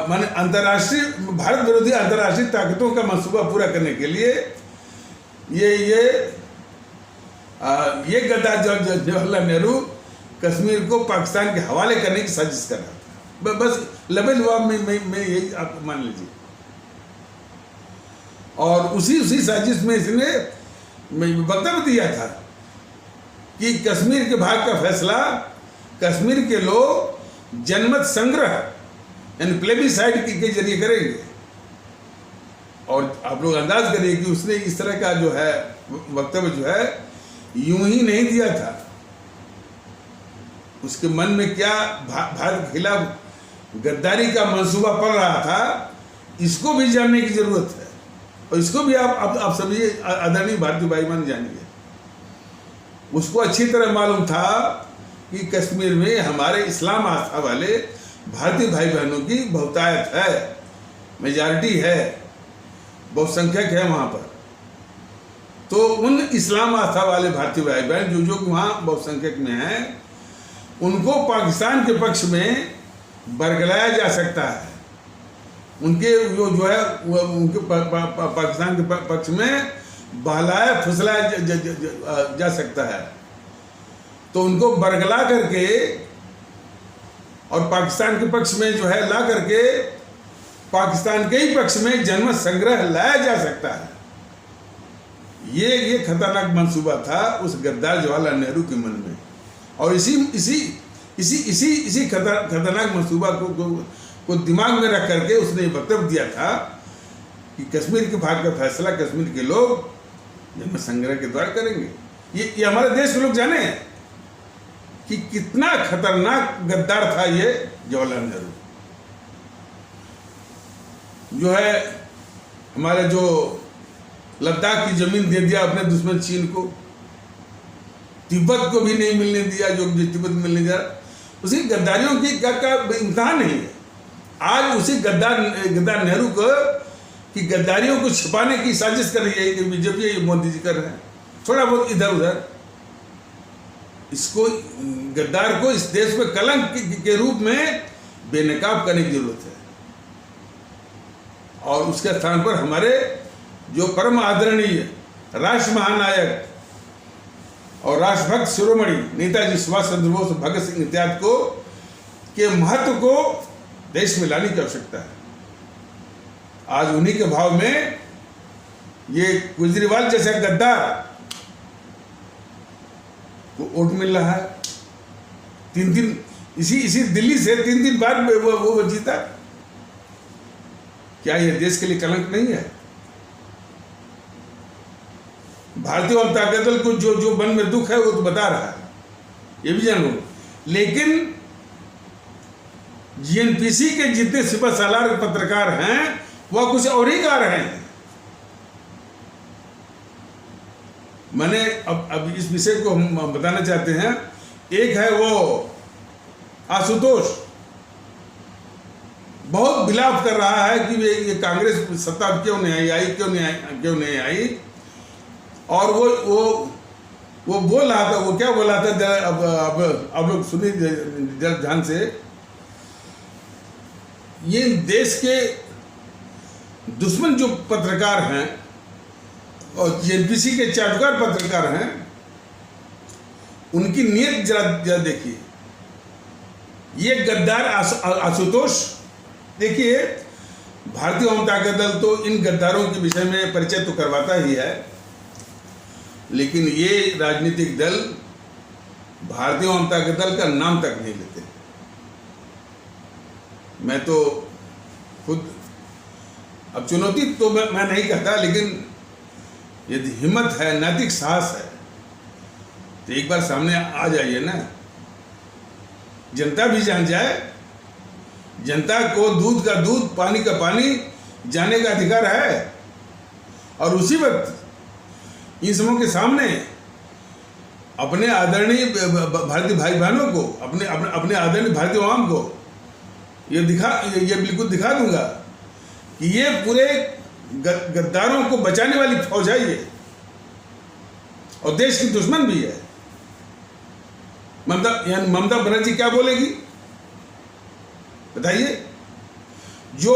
माने अंतर्राष्ट्रीय भारत विरोधी अंतर्राष्ट्रीय ताकतों का मंसूबा पूरा करने के लिए ये गद्दार जवाहरलाल नेहरू कश्मीर को पाकिस्तान के हवाले करने की साजिश कर रहा था। बस लंबे जवाब में यही आप मान लीजिए। और उसी साजिश में इसने वक्तव्य दिया था कि कश्मीर के भाग का फैसला कश्मीर के लोग जनमत संग्रह यानी प्लेबिसाइड के जरिए करेंगे। और आप लोग अंदाज करिए कि उसने इस तरह का जो है वक्तव्य जो है यूं ही नहीं दिया था। उसके मन में क्या भारत के खिलाफ गद्दारी का मंसूबा पड़ रहा था, इसको भी जानने की जरूरत है। और इसको भी आप सभी आदरणीय भारतीय भाई बहन जानिए। उसको अच्छी तरह मालूम था कि कश्मीर में हमारे इस्लाम आस्था वाले भारतीय भाई बहनों की बहुतायत है, मेजॉरिटी है, बहुसंख्यक है वहाँ पर। तो उन इस्लाम आस्था वाले भारतीय भाई बहन जो वहाँ बहुसंख्यक में हैं, उनको पाकिस्तान के पक्ष में बरगलाया जा सकता है। उनके जो है उनके पाकिस्तान के पक्ष में बहलाया फुसलाया जा सकता है। तो उनको बरगला करके और पाकिस्तान के पक्ष में जो है ला करके पाकिस्तान के ही पक्ष में जनमत संग्रह लाया जा सकता है। ये खतरनाक मंसूबा था उस गद्दार जवाहरलाल नेहरू के मन में, और इसी खतरनाक मंसूबा को दिमाग में रख करके उसने ये वक्तव्य दिया था कि कश्मीर के भाग का फैसला कश्मीर के लोग जन संग्रह के द्वारा करेंगे। ये हमारे देश के लोग जाने कि कितना खतरनाक गद्दार था ये जवाहरलाल नेहरू। जो है हमारे जो लद्दाख की जमीन दे दिया अपने दुश्मन चीन को, तिब्बत को भी नहीं मिलने दिया जो तिब्बत मिलने दिया। उसी गद्दारियों की का इम्तिहान नहीं है। आज उसी गद्दार नेहरू को कि गद्दारियों को छिपाने की साजिश कर रही है कि बीजेपी मोदी जी कर रहे हैं, थोड़ा बहुत इधर उधर। इसको गद्दार को इस देश में कलंक के रूप में बेनकाब करने की जरूरत है, और उसके स्थान पर हमारे जो परम आदरणीय राष्ट्र महानायक और राष्ट्रभक्त शिरोमणि नेताजी सुभाष चंद्र बोस, भगत सिंह इत्यादि को के महत्व को देश में लाने की आवश्यकता है। आज उन्हीं के भाव में ये केजरीवाल जैसा गद्दार को वोट मिल रहा है। 3 दिन इसी दिल्ली से 3 दिन बाद वो जीता। क्या ये देश के लिए कलंक नहीं है? भारतीय जनता दल को जो मन में दुख है वो तो बता रहा है, ये भी जानो। लेकिन जीएनपीसी के जितने सिपह सालार पत्रकार हैं वह कुछ और ही गा रहे हैं। मैंने अब इस विषय को हम बताना चाहते हैं। एक है वो आशुतोष, बहुत विलाप कर रहा है कि ये कांग्रेस सत्ता क्यों नहीं आई, क्यों नहीं आई। और वो बोल रहा था, वो क्या बोल रहा था, अब लोग सुनिए जरा ध्यान से। ये देश के दुश्मन जो पत्रकार हैं और जेएनपीसी के चाटुकार पत्रकार हैं, उनकी नीयत जरा देखिए। ये गद्दार आशुतोष, देखिए भारतीय जनता दल तो इन गद्दारों के विषय में परिचय तो करवाता ही है, लेकिन ये राजनीतिक दल भारतीय जनता दल का नाम तक नहीं लेते। मैं तो खुद, अब चुनौती तो मैं नहीं कहता, लेकिन यदि हिम्मत है, नैतिक साहस है, तो एक बार सामने आ जाइए ना। जनता भी जान जाए, जनता को दूध का दूध, पानी का पानी जाने का अधिकार है। और उसी वक्त इन सबों के सामने अपने आदरणीय भारतीय भाई बहनों को, अपने आदरणीय भारतीय आवाम को ये बिल्कुल दिखा दूंगा कि ये पूरे गद्दारों को बचाने वाली फौज है ये, और देश की दुश्मन भी है। ममता बनर्जी क्या बोलेगी बताइए? जो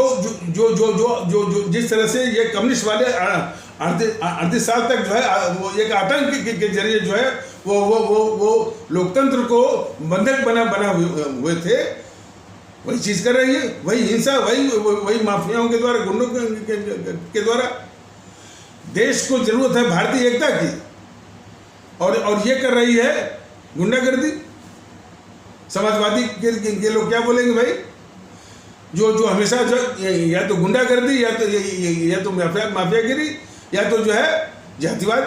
जिस तरह से ये कम्युनिस्ट वाले 38 साल तक जो है वो एक आतंक के जरिए जो है वो लोकतंत्र को बंधक बना हुए थे, वही चीज कर रही है। वही हिंसा, वही माफियाओं के द्वारा, गुंडों के द्वारा। देश को जरूरत है भारतीय एकता की, और ये कर रही है गुंडागर्दी। समाजवादी के लोग क्या बोलेंगे भाई? जो हमेशा जो या तो गुंडागर्दी, या तो माफियागिरी, या तो जो है जातिवाद।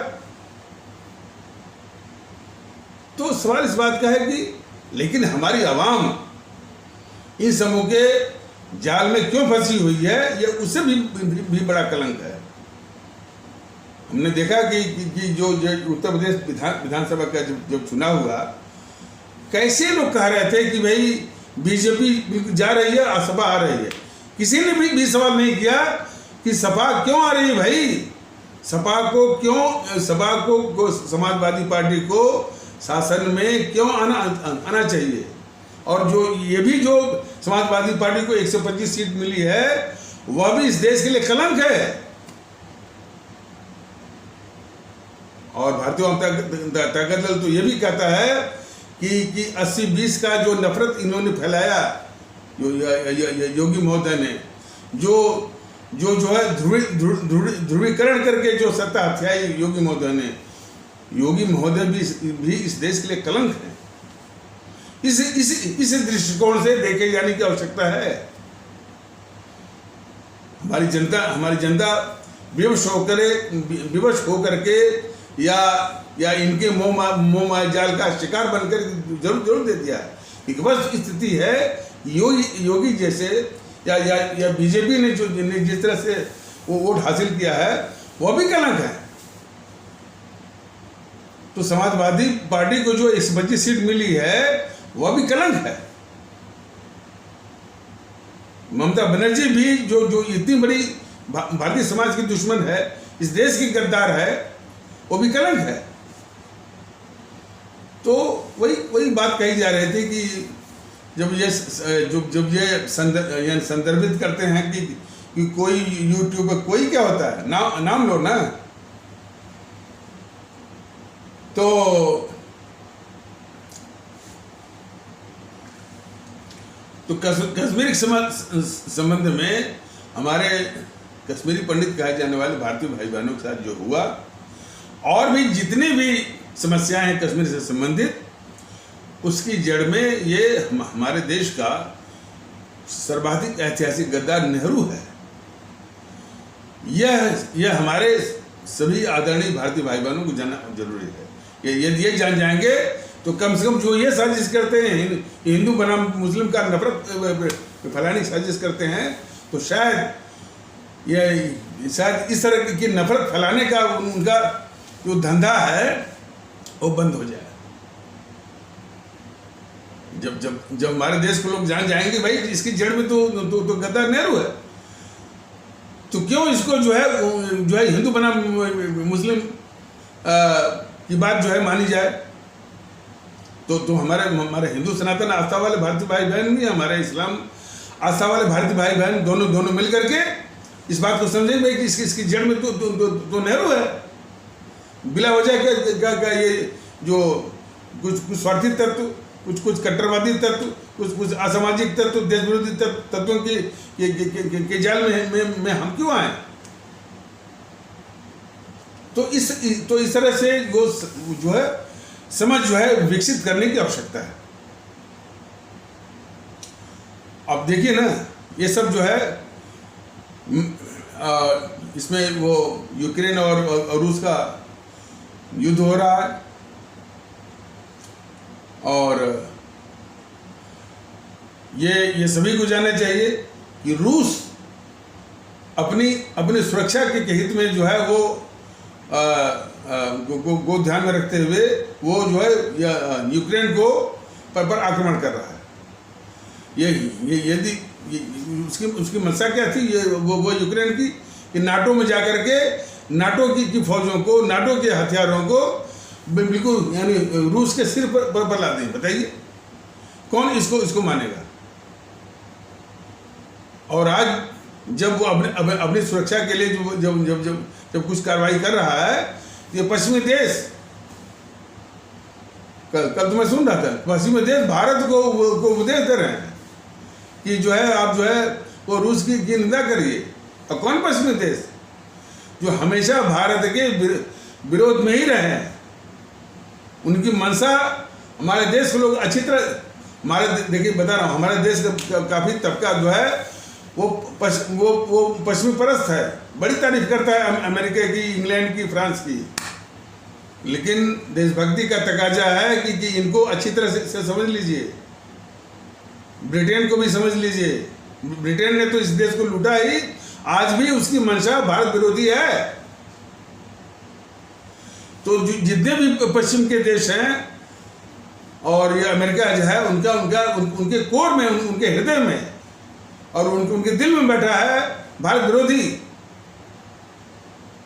तो सवाल इस बात का है कि लेकिन हमारी आवाम इन समूह के जाल में क्यों फंसी हुई है, ये उससे भी बड़ा कलंक है। हमने देखा कि जो उत्तर प्रदेश विधानसभा का जब चुनाव हुआ, कैसे लोग कह रहे थे कि भाई बीजेपी जा रही है और सपा आ रही है। किसी ने भी सवाल नहीं किया कि सपा क्यों आ रही है भाई। सपा को समाजवादी पार्टी को शासन में क्यों आना चाहिए। और जो समाजवादी पार्टी को 125 सीट मिली है, वह भी इस देश के लिए कलंक है। और भारतीय जनता दल तो ये भी कहता है कि 80-20 का जो नफरत इन्होंने फैलाया, योगी महोदय ने, जो है ध्रुवीकरण करके जो सत्ता हथियाई योगी महोदय ने, योगी महोदय भी इस देश के लिए कलंक है। इस दृष्टिकोण से देखे जाने की आवश्यकता है। हमारी जनता विवश होकर के या इनके मोह जाल का शिकार बनकर जरूर दे दिया है। एक बस स्थिति है, योगी जैसे या बीजेपी ने जिस तरह से वो वोट हासिल किया है वो भी कलंक है। तो समाजवादी पार्टी को जो 125 सीट मिली है वह भी कलंक है। ममता बनर्जी भी जो इतनी बड़ी भारतीय समाज की दुश्मन है, इस देश की गद्दार है, वो भी कलंक है। तो वही बात कही जा रही थी कि जब ये संदर्भित करते हैं कि कोई यूट्यूब पर कोई क्या होता है, नाम लो ना। तो कश्मीर के संबंध में हमारे कश्मीरी पंडित कहे जाने वाले भारतीय भाई बहनों के साथ जो हुआ, और भी जितनी भी समस्याएं हैं कश्मीर से संबंधित, उसकी जड़ में ये हमारे देश का सर्वाधिक ऐतिहासिक गद्दार नेहरू है। यह हमारे सभी आदरणीय भारतीय भाई बहनों को जानना जरूरी है। यदि ये जान जाएंगे तो कम से कम जो ये साजिश करते हैं, हिंदू बनाम मुस्लिम का नफरत फैलाने की साजिश करते हैं, तो शायद इस तरह की नफरत फैलाने का उनका जो धंधा है वो बंद हो जाए। जब हमारे देश को लोग जान जाएंगे भाई इसकी जड़ में तो गद्दार नेहरू है, तो क्यों इसको जो है हिंदू बनाम मुस्लिम की बात जो है मानी जाए। तो हमारे हिंदू सनातन आस्था वाले भारतीय भाई बहन भी, हमारे इस्लाम आस्था वाले भारतीय भाई बहन दोनों मिल करके इस बात को समझें भाई कि इसकी जड़ में तो नेहरू है। बिला वजह का ये जो कुछ स्वार्थी तत्व, कुछ कट्टरवादी तत्व, कुछ असामाजिक तत्व, देश विरोधी तत्वों के जाल में हम क्यों आए। तो इस तरह से जो है समझ जो है विकसित करने की आवश्यकता है। अब देखिए ना, ये सब जो है इसमें वो यूक्रेन और रूस का युद्ध हो रहा है, और ये सभी को जानना चाहिए कि रूस अपनी सुरक्षा के हित में जो है वो को ध्यान में रखते हुए वो जो है यूक्रेन को पर आक्रमण कर रहा है। यदि उसकी मंशा क्या थी, वो यूक्रेन की कि नाटो में जाकर के नाटो की फौजों को, नाटो के हथियारों को बिल्कुल यानी रूस के सिर पर ला दें। बताइए कौन इसको मानेगा। और आज जब वो अपनी सुरक्षा के लिए जब कुछ कार्रवाई कर रहा है, ये पश्चिमी देश, कल तो मैं सुन रहा था, पश्चिमी देश भारत को उपदेश दे रहे हैं कि जो है आप जो है वो रूस की निंदा करिए। और कौन पश्चिमी देश जो हमेशा भारत के विरोध में ही रहे हैं, उनकी मंशा हमारे देश के लोग अच्छी तरह, हमारे देखिए बता रहा हूँ, हमारे देश का काफ़ी तबका जो है वो पश्चिमी परस्त है, बड़ी तारीफ करता है अमेरिका की, इंग्लैंड की, फ्रांस की। लेकिन देशभक्ति का तकाजा है कि इनको अच्छी तरह से समझ लीजिए। ब्रिटेन को भी समझ लीजिए, ब्रिटेन ने तो इस देश को लूटा ही, आज भी उसकी मंशा भारत विरोधी है। तो जितने भी पश्चिम के देश हैं और ये अमेरिका जो है उनके कोर में, उनके हृदय में और उनके दिल में बैठा है भारत विरोधी।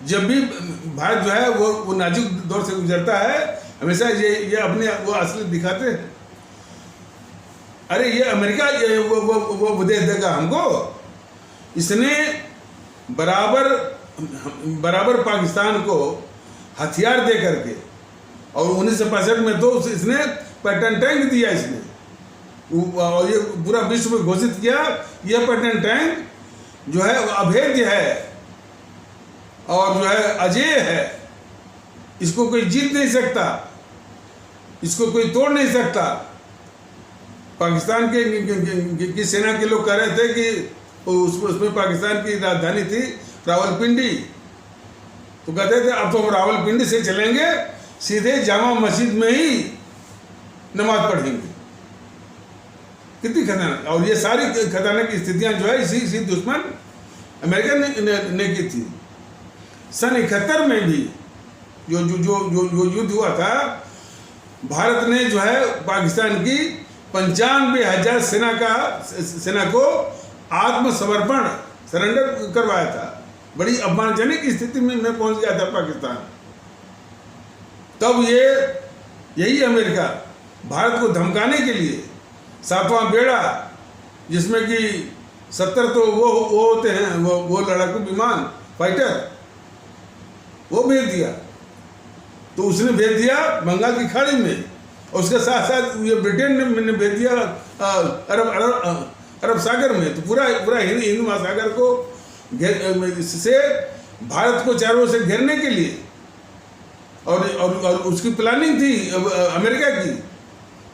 जब भी भारत जो है वो नाजुक दौर से गुजरता है, हमेशा ये अपने वो असली दिखाते हैं। अरे ये अमेरिका वो उपदेश देगा हमको, इसने बराबर पाकिस्तान को हथियार दे करके, और 1965 में तो इसने पैटर्न टैंक दिया इसने, और ये पूरा विश्व में घोषित किया, यह पैटर्न टैंक जो है अभेद्य है और जो है अजेय है, इसको कोई जीत नहीं सकता, इसको कोई तोड़ नहीं सकता। पाकिस्तान की सेना के लोग कह रहे थे कि उसमें पाकिस्तान की राजधानी थी रावलपिंडी, तो कहते थे अब तो हम रावलपिंडी से चलेंगे सीधे जामा मस्जिद में ही नमाज पढ़ेंगे। कितनी खतरनाक, और ये सारी खतरनाक स्थितियां जो है इसी दुश्मन अमेरिका ने की थी। सन 71 में भी जो युद्ध हुआ था, भारत ने जो है पाकिस्तान की 95,000 सेना को आत्मसमर्पण सरेंडर करवाया था। बड़ी अपमानजनक स्थिति में पहुंच गया था पाकिस्तान। तब यही अमेरिका भारत को धमकाने के लिए 7वां बेड़ा, जिसमें कि 70 तो वो होते हैं, वो लड़ाकू विमान फाइटर, वो भेज दिया। तो उसने भेज दिया बंगाल की खाड़ी में, और उसके साथ साथ ये ब्रिटेन ने भेज दिया अरब सागर में। तो पूरा हिंद महासागर को से भारत को चारों ओर से घेरने के लिए, और उसकी प्लानिंग थी अमेरिका की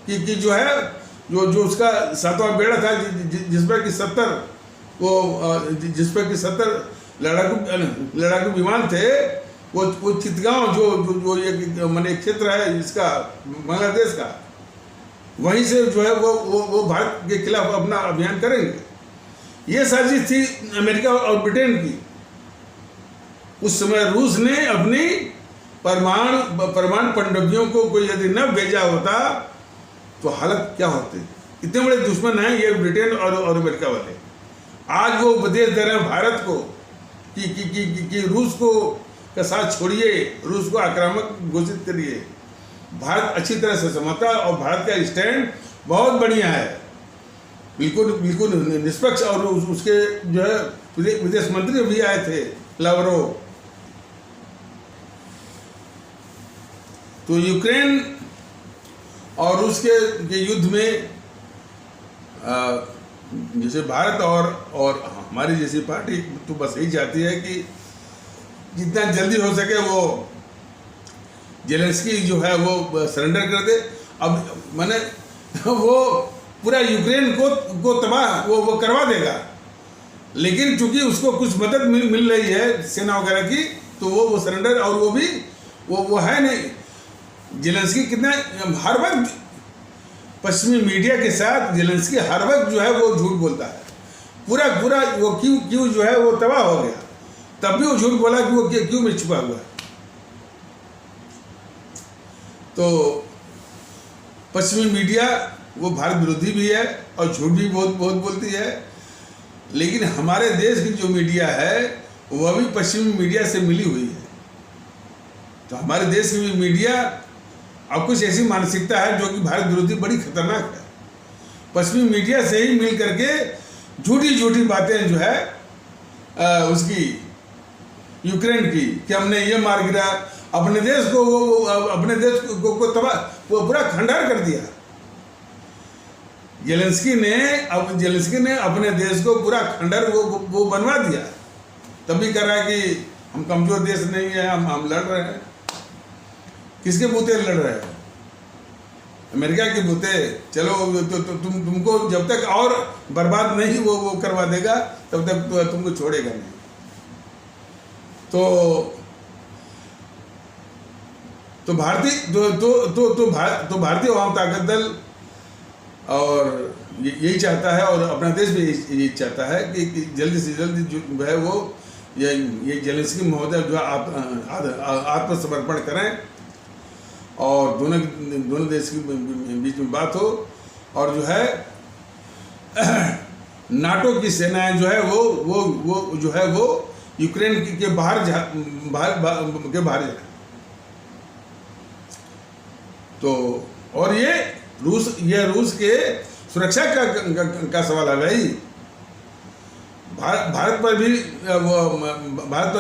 कि जो है जो उसका 7वां बेड़ा था, जिस पर कि 70 लड़ाकू विमान थे, वो चितगांव जो ये माने क्षेत्र है इसका बांग्लादेश का, वहीं से जो है वो भारत के खिलाफ अपना अभियान करेंगे। ये साजिश थी अमेरिका और ब्रिटेन की। उस समय रूस ने अपनी परमाणु पनडुब्बियों को यदि न भेजा होता तो हालत क्या होती। इतने बड़े दुश्मन हैं ये ब्रिटेन और अमेरिका वाले। आज वो उपदेश दे रहे हैं भारत को कि रूस को का साथ छोड़िए, रूस को आक्रामक घोषित करिए। भारत अच्छी तरह से समझता है और भारत का स्टैंड बहुत बढ़िया है, बिल्कुल निष्पक्ष। और उसके जो है विदेश मंत्री भी आए थे, लावरोव। तो यूक्रेन और रूस के युद्ध में जैसे भारत और हमारी जैसी पार्टी तो बस यही चाहती है कि जितना जल्दी हो सके वो जेलेंस्की जो है वो सरेंडर कर दे। अब मैंने वो पूरा यूक्रेन को तबाह वो करवा देगा, लेकिन चूंकि उसको कुछ मदद मिल रही है सेना वगैरह की, तो वो सरेंडर, और वो भी वो है नहीं। जेलेंस्की कितना हर वक्त पश्चिमी मीडिया के साथ जेलेंस्की हर वक्त जो है वो झूठ बोलता है। पूरा वो क्यों जो है वो तबाह हो गया, तब भी वो झूठ बोला कि वो क्यों में छुपा हुआ है। तो पश्चिमी मीडिया वो भारत विरोधी भी है और झूठ भी बहुत बोलती है, लेकिन हमारे देश की जो मीडिया है वह भी पश्चिमी मीडिया से मिली हुई है। तो हमारे देश की मीडिया अब कुछ ऐसी मानसिकता है जो कि भारत विरोधी बड़ी खतरनाक है। पश्चिमी मीडिया से ही मिल करके झूठी बातें जो है उसकी यूक्रेन की, कि हमने ये मार गिरा अपने देश को, अपने देश को तबाह, वो पूरा खंडहर कर दिया। जेलेंस्की ने अपने देश को पूरा खंडहर वो बनवा दिया। तभी कह रहा है कि हम कमजोर देश नहीं है, हम लड़ रहे हैं। किसके बूते लड़ रहे हैं? अमेरिका के बूते। चलो तो तुमको जब तक और बर्बाद नहीं वो करवा देगा तब तक तो तुमको छोड़ेगा नहीं। तो भारतीय अवाम ताकत दल और यही चाहता है, और अपना देश भी यही चाहता है कि जल्दी से जल्दी जो है वो ये जेलेंस्की महोदय जो आत्मसमर्पण करें और दोनों देश के बीच में बात हो, और जो है नाटो की सेनाएं जो है वो जो है वो यूक्रेन के बाहर जाए। तो और ये रूस के सुरक्षा का सवाल है भाई। भारत पर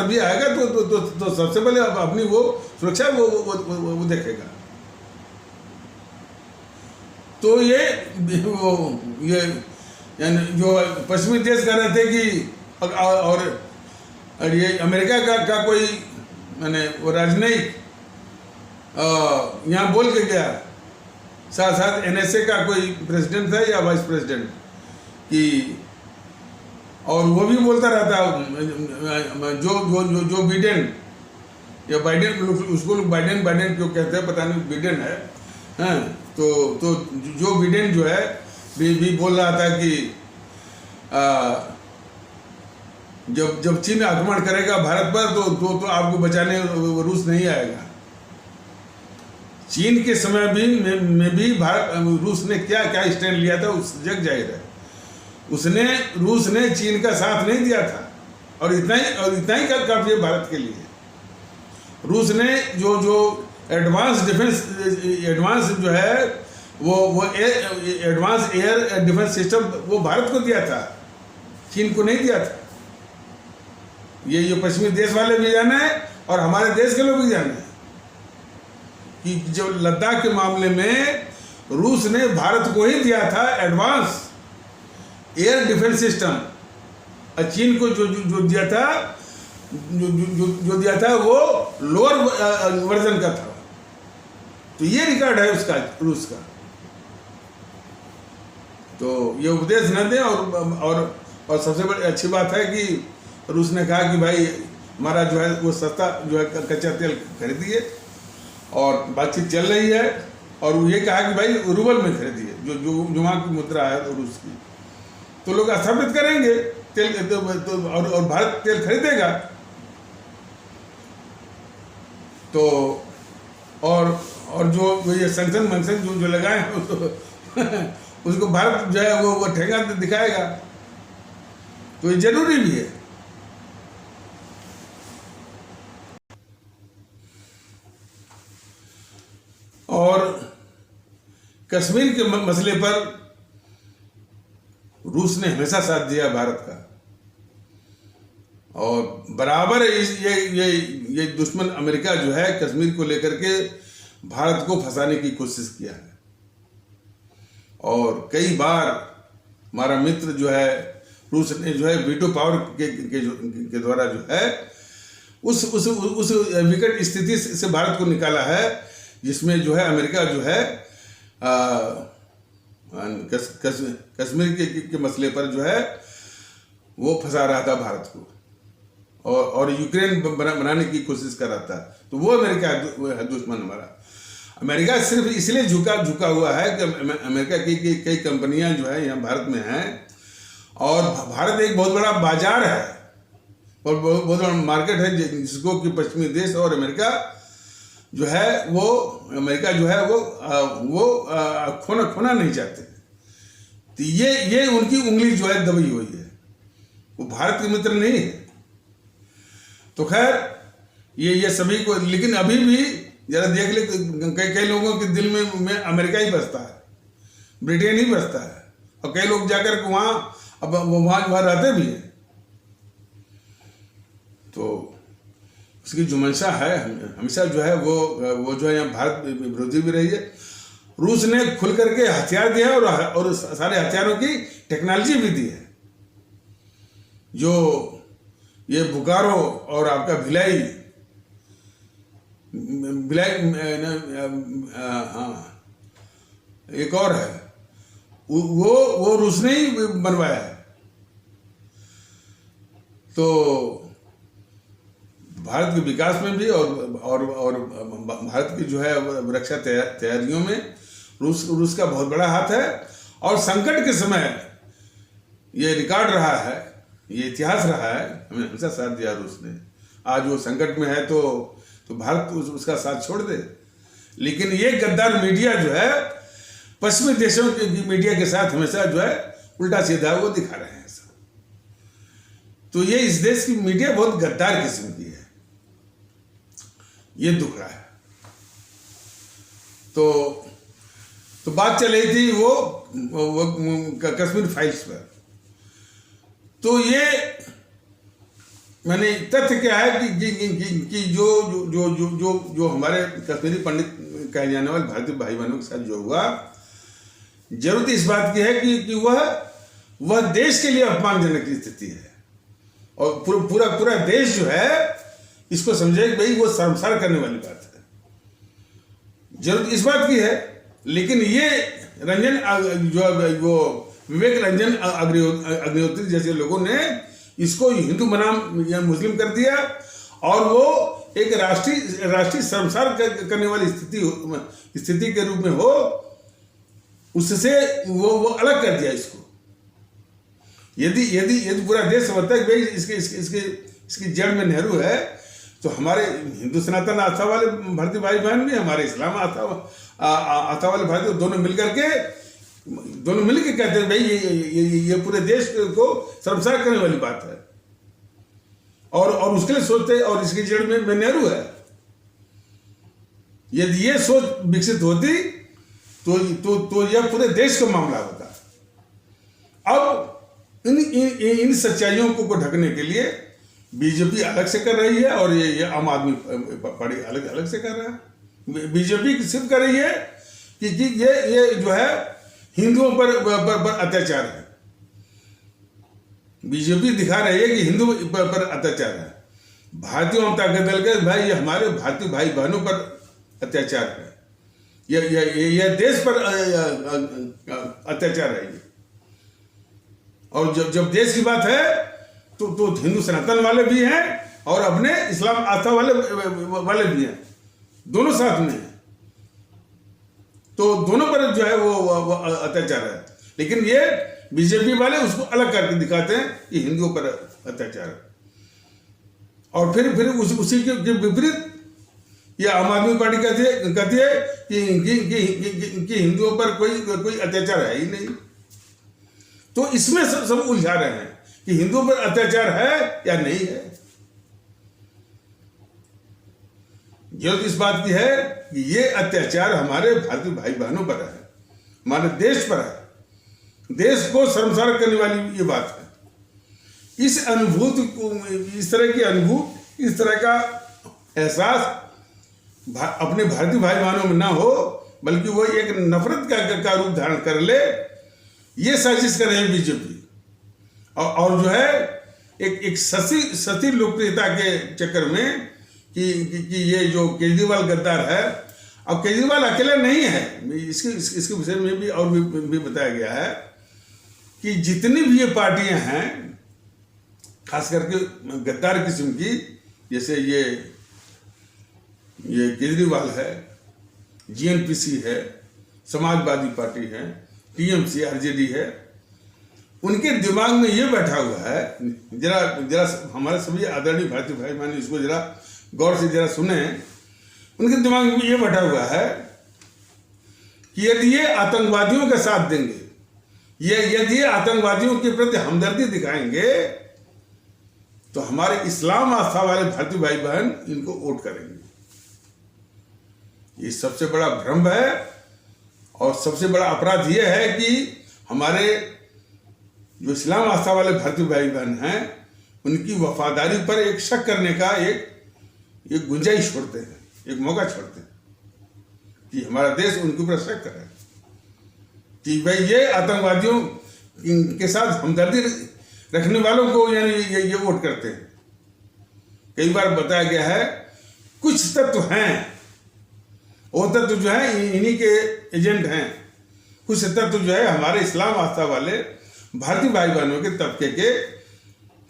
भी आएगा तो सबसे पहले अपनी वो सुरक्षा वो देखेगा। तो ये यानी जो पश्चिमी देश कह रहे थे कि और ये अमेरिका का कोई मैंने वो राजनयिक यहाँ बोल के गया, साथ साथ NSA का कोई प्रेसिडेंट था या वाइस प्रेसिडेंट कि, और वो भी बोलता रहता जो बिडेन या बाइडेन, उसको लोग बाइडेन क्यों कहते हैं पता नहीं, बिडेन है, हाँ, तो जो बिडेन जो है भी बोल रहा था कि जब चीन आक्रमण करेगा भारत पर तो आपको बचाने रूस नहीं आएगा। चीन के समय में भी रूस ने क्या स्टैंड लिया था उस जग जाहिर है। रूस ने चीन का साथ नहीं दिया था, और इतना ही काफी है भारत के लिए। रूस ने जो एडवांस जो है वो एडवांस एयर डिफेंस सिस्टम वो भारत को दिया था, चीन को नहीं दिया था। ये पश्चिमी देश वाले भी जाने हैं और हमारे देश के लोग भी जाने हैं कि जब लद्दाख के मामले में रूस ने भारत को ही दिया था एडवांस एयर डिफेंस सिस्टम, और चीन को जो दिया था जो दिया था वो लोअर वर्जन का था। तो ये रिकॉर्ड है उसका, रूस का। तो ये उपदेश न दें। और सबसे बड़ी अच्छी बात है कि रूस ने कहा कि भाई हमारा जो है वो सस्ता जो है कच्चा तेल खरीदिए, और बातचीत चल रही है। और वो ये कहा कि भाई रूबल में खरीदिए, जो वहाँ की मुद्रा है रूस की, तो लोग स्थापित करेंगे तेल और भारत तेल खरीदेगा। तो और जो ये संक्शन जो लगाए हैं उसको भारत जो है वो ठेंगा दिखाएगा। तो ये जरूरी भी है। और कश्मीर के मसले पर रूस ने हमेशा साथ दिया भारत का, और बराबर ये दुश्मन अमेरिका जो है कश्मीर को लेकर के भारत को फंसाने की कोशिश किया है। और कई बार हमारा मित्र जो है रूस ने जो है वीटो पावर के द्वारा जो है उस विकट स्थिति से भारत को निकाला है, जिसमें जो है अमेरिका जो है कश्मीर के मसले पर जो है वो फंसा रहा था भारत को, और यूक्रेन बनाने की कोशिश कर रहा था। तो वो अमेरिका है दुश्मन हमारा। अमेरिका सिर्फ इसलिए झुका हुआ है कि अमेरिका की कई कंपनियां जो है यहाँ भारत में हैं, और भारत एक बहुत बड़ा बाजार है और बहुत बड़ा मार्केट है, जिसको कि पश्चिमी देश और अमेरिका जो है वो अमेरिका जो है वो खोना नहीं चाहते। तो ये उनकी उंगली जो है दबी हुई है, वो भारत के मित्र नहीं है। तो खैर ये सभी को, लेकिन अभी भी जरा देख ले, कई लोगों के दिल में अमेरिका ही बसता है, ब्रिटेन ही बसता है, और कई लोग जाकर के वहाँ रहते भी हैं। तो उसकी जो मंशा है हमेशा जो है वो जो है यहाँ भारत विरोधी भी रही है। रूस ने खुल करके हथियार दिया और सारे हथियारों की टेक्नोलॉजी भी दी है। जो ये बुकारो और आपका भिलाई एक और है, वो रूस ने ही बनवाया है। तो भारत के विकास में भी और भारत की जो है रक्षा तैयारियों में रूस का बहुत बड़ा हाथ है। और संकट के समय ये रिकॉर्ड रहा है, ये इतिहास रहा है, हमें हमेशा साथ दिया रूस ने। आज वो संकट में है तो भारत उसका साथ छोड़ दे। लेकिन ये गद्दार मीडिया जो है पश्चिमी देशों की मीडिया के साथ हमेशा जो है उल्टा सीधा वो दिखा रहे हैं। तो ये इस देश की मीडिया बहुत गद्दार किस्म की है, ये दुख रहा है। तो बात चल रही थी वो कश्मीर फाइल्स पर। तो ये मैंने तथ्य क्या है कि जो हमारे कश्मीरी पंडित कहे जाने वाले भारतीय भाई बहनों के साथ जो हुआ, जरूरत इस बात की है कि वह देश के लिए अपमानजनक स्थिति है। और पूरा पूरा देश जो है इसको समझे कि भाई वो शर्मसार करने वाली बात है। जरूरत इस बात की है, लेकिन ये रंजन जो वो विवेक रंजन अग्निहोत्री जैसे लोगों ने इसको हिंदू बनाम या मुस्लिम कर दिया और वो एक राष्ट्रीय शर्मसार करने वाली स्थिति के रूप में हो, उससे वो अलग कर दिया इसको। यदि पूरा देश समझता है कि भाई इसकी जड़ में नेहरू है, तो हमारे हिंदू सनातन आस्था वाले भारतीय भाई बहन भी, हमारे इस्लाम आस्था वाले भारतीय दोनों मिलकर कहते हैं भाई ये पूरे देश को शर्मसार करने वाली बात है, और उसके लिए सोचते हैं, और इसकी जड़ में नेहरू है। यदि ये सोच विकसित होती तो यह पूरे देश का मामला होता। अब इन सच्चाइयों को ढकने के लिए बीजेपी अलग से कर रही है और ये आम आदमी पार्टी अलग से कर रहा है। बीजेपी सिर्फ कर रही है कि ये जो है हिंदुओं पर अत्याचार है। बीजेपी दिखा रही है कि हिंदू पर अत्याचार है। भारतीय जनता दल के भाई ये हमारे भारतीय भाई बहनों पर अत्याचार है, यह देश पर अत्याचार है ये। और जब देश की बात है तो हिंदू सनातन वाले भी हैं और अपने इस्लाम आस्था वाले भी हैं, दोनों साथ में हैं। तो दोनों पर जो है वो अत्याचार है, लेकिन ये बीजेपी वाले उसको अलग करके दिखाते हैं कि हिंदुओं पर अत्याचार है। और फिर उसी के विपरीत ये आम आदमी पार्टी कहती है कि हिंदुओं पर कोई अत्याचार है ही नहीं। तो इसमें सब उलझा रहे हैं कि हिंदुओं पर अत्याचार है या नहीं है। जरूरत इस बात की है कि ये अत्याचार हमारे भारतीय भाई बहनों पर है, हमारे देश पर है। देश को शर्मसार करने वाली ये बात है। इस अनुभूति को, इस तरह का एहसास अपने भारतीय भाई बहनों में ना हो, बल्कि वो एक नफरत का रूप धारण कर ले, ये साजिश कर रहे हैं बीजेपी। और जो है एक सती लोकप्रियता के चक्कर में कि ये जो केजरीवाल गद्दार है, अब केजरीवाल अकेला नहीं है, इसके विषय में भी और भी बताया गया है कि जितनी भी ये पार्टियां हैं, खास करके गद्दार किस्म की, जैसे ये केजरीवाल है, जीएनपीसी है, समाजवादी पार्टी है, टीएमसी आरजेडी है, उनके दिमाग में ये बैठा हुआ है, जरा हमारे सभी आदरणीय भारतीय भाई बहन इसको जरा गौर से जरा सुने। उनके दिमाग में ये बैठा हुआ है कि यदि ये आतंकवादियों का साथ देंगे, यदि ये आतंकवादियों के प्रति हमदर्दी दिखाएंगे, तो हमारे इस्लाम आस्था वाले भारतीय भाई बहन इनको वोट करेंगे। ये सबसे बड़ा भ्रम है और सबसे बड़ा अपराध यह है कि हमारे जो इस्लाम आस्था वाले भारतीय भाई बहन हैं, उनकी वफादारी पर एक शक करने का एक गुंजाइश छोड़ते हैं, एक मौका छोड़ते हैं कि हमारा देश उनके ऊपर शक करे कि भाई ये आतंकवादियों के साथ हमदर्दी रखने वालों को यानी ये वोट करते हैं। कई बार बताया गया है कुछ तत्व हैं, वो तत्व जो है इन्हीं के एजेंट हैं। कुछ तत्व जो है हमारे इस्लाम आस्था वाले भारतीय भाई बहनों के तबके के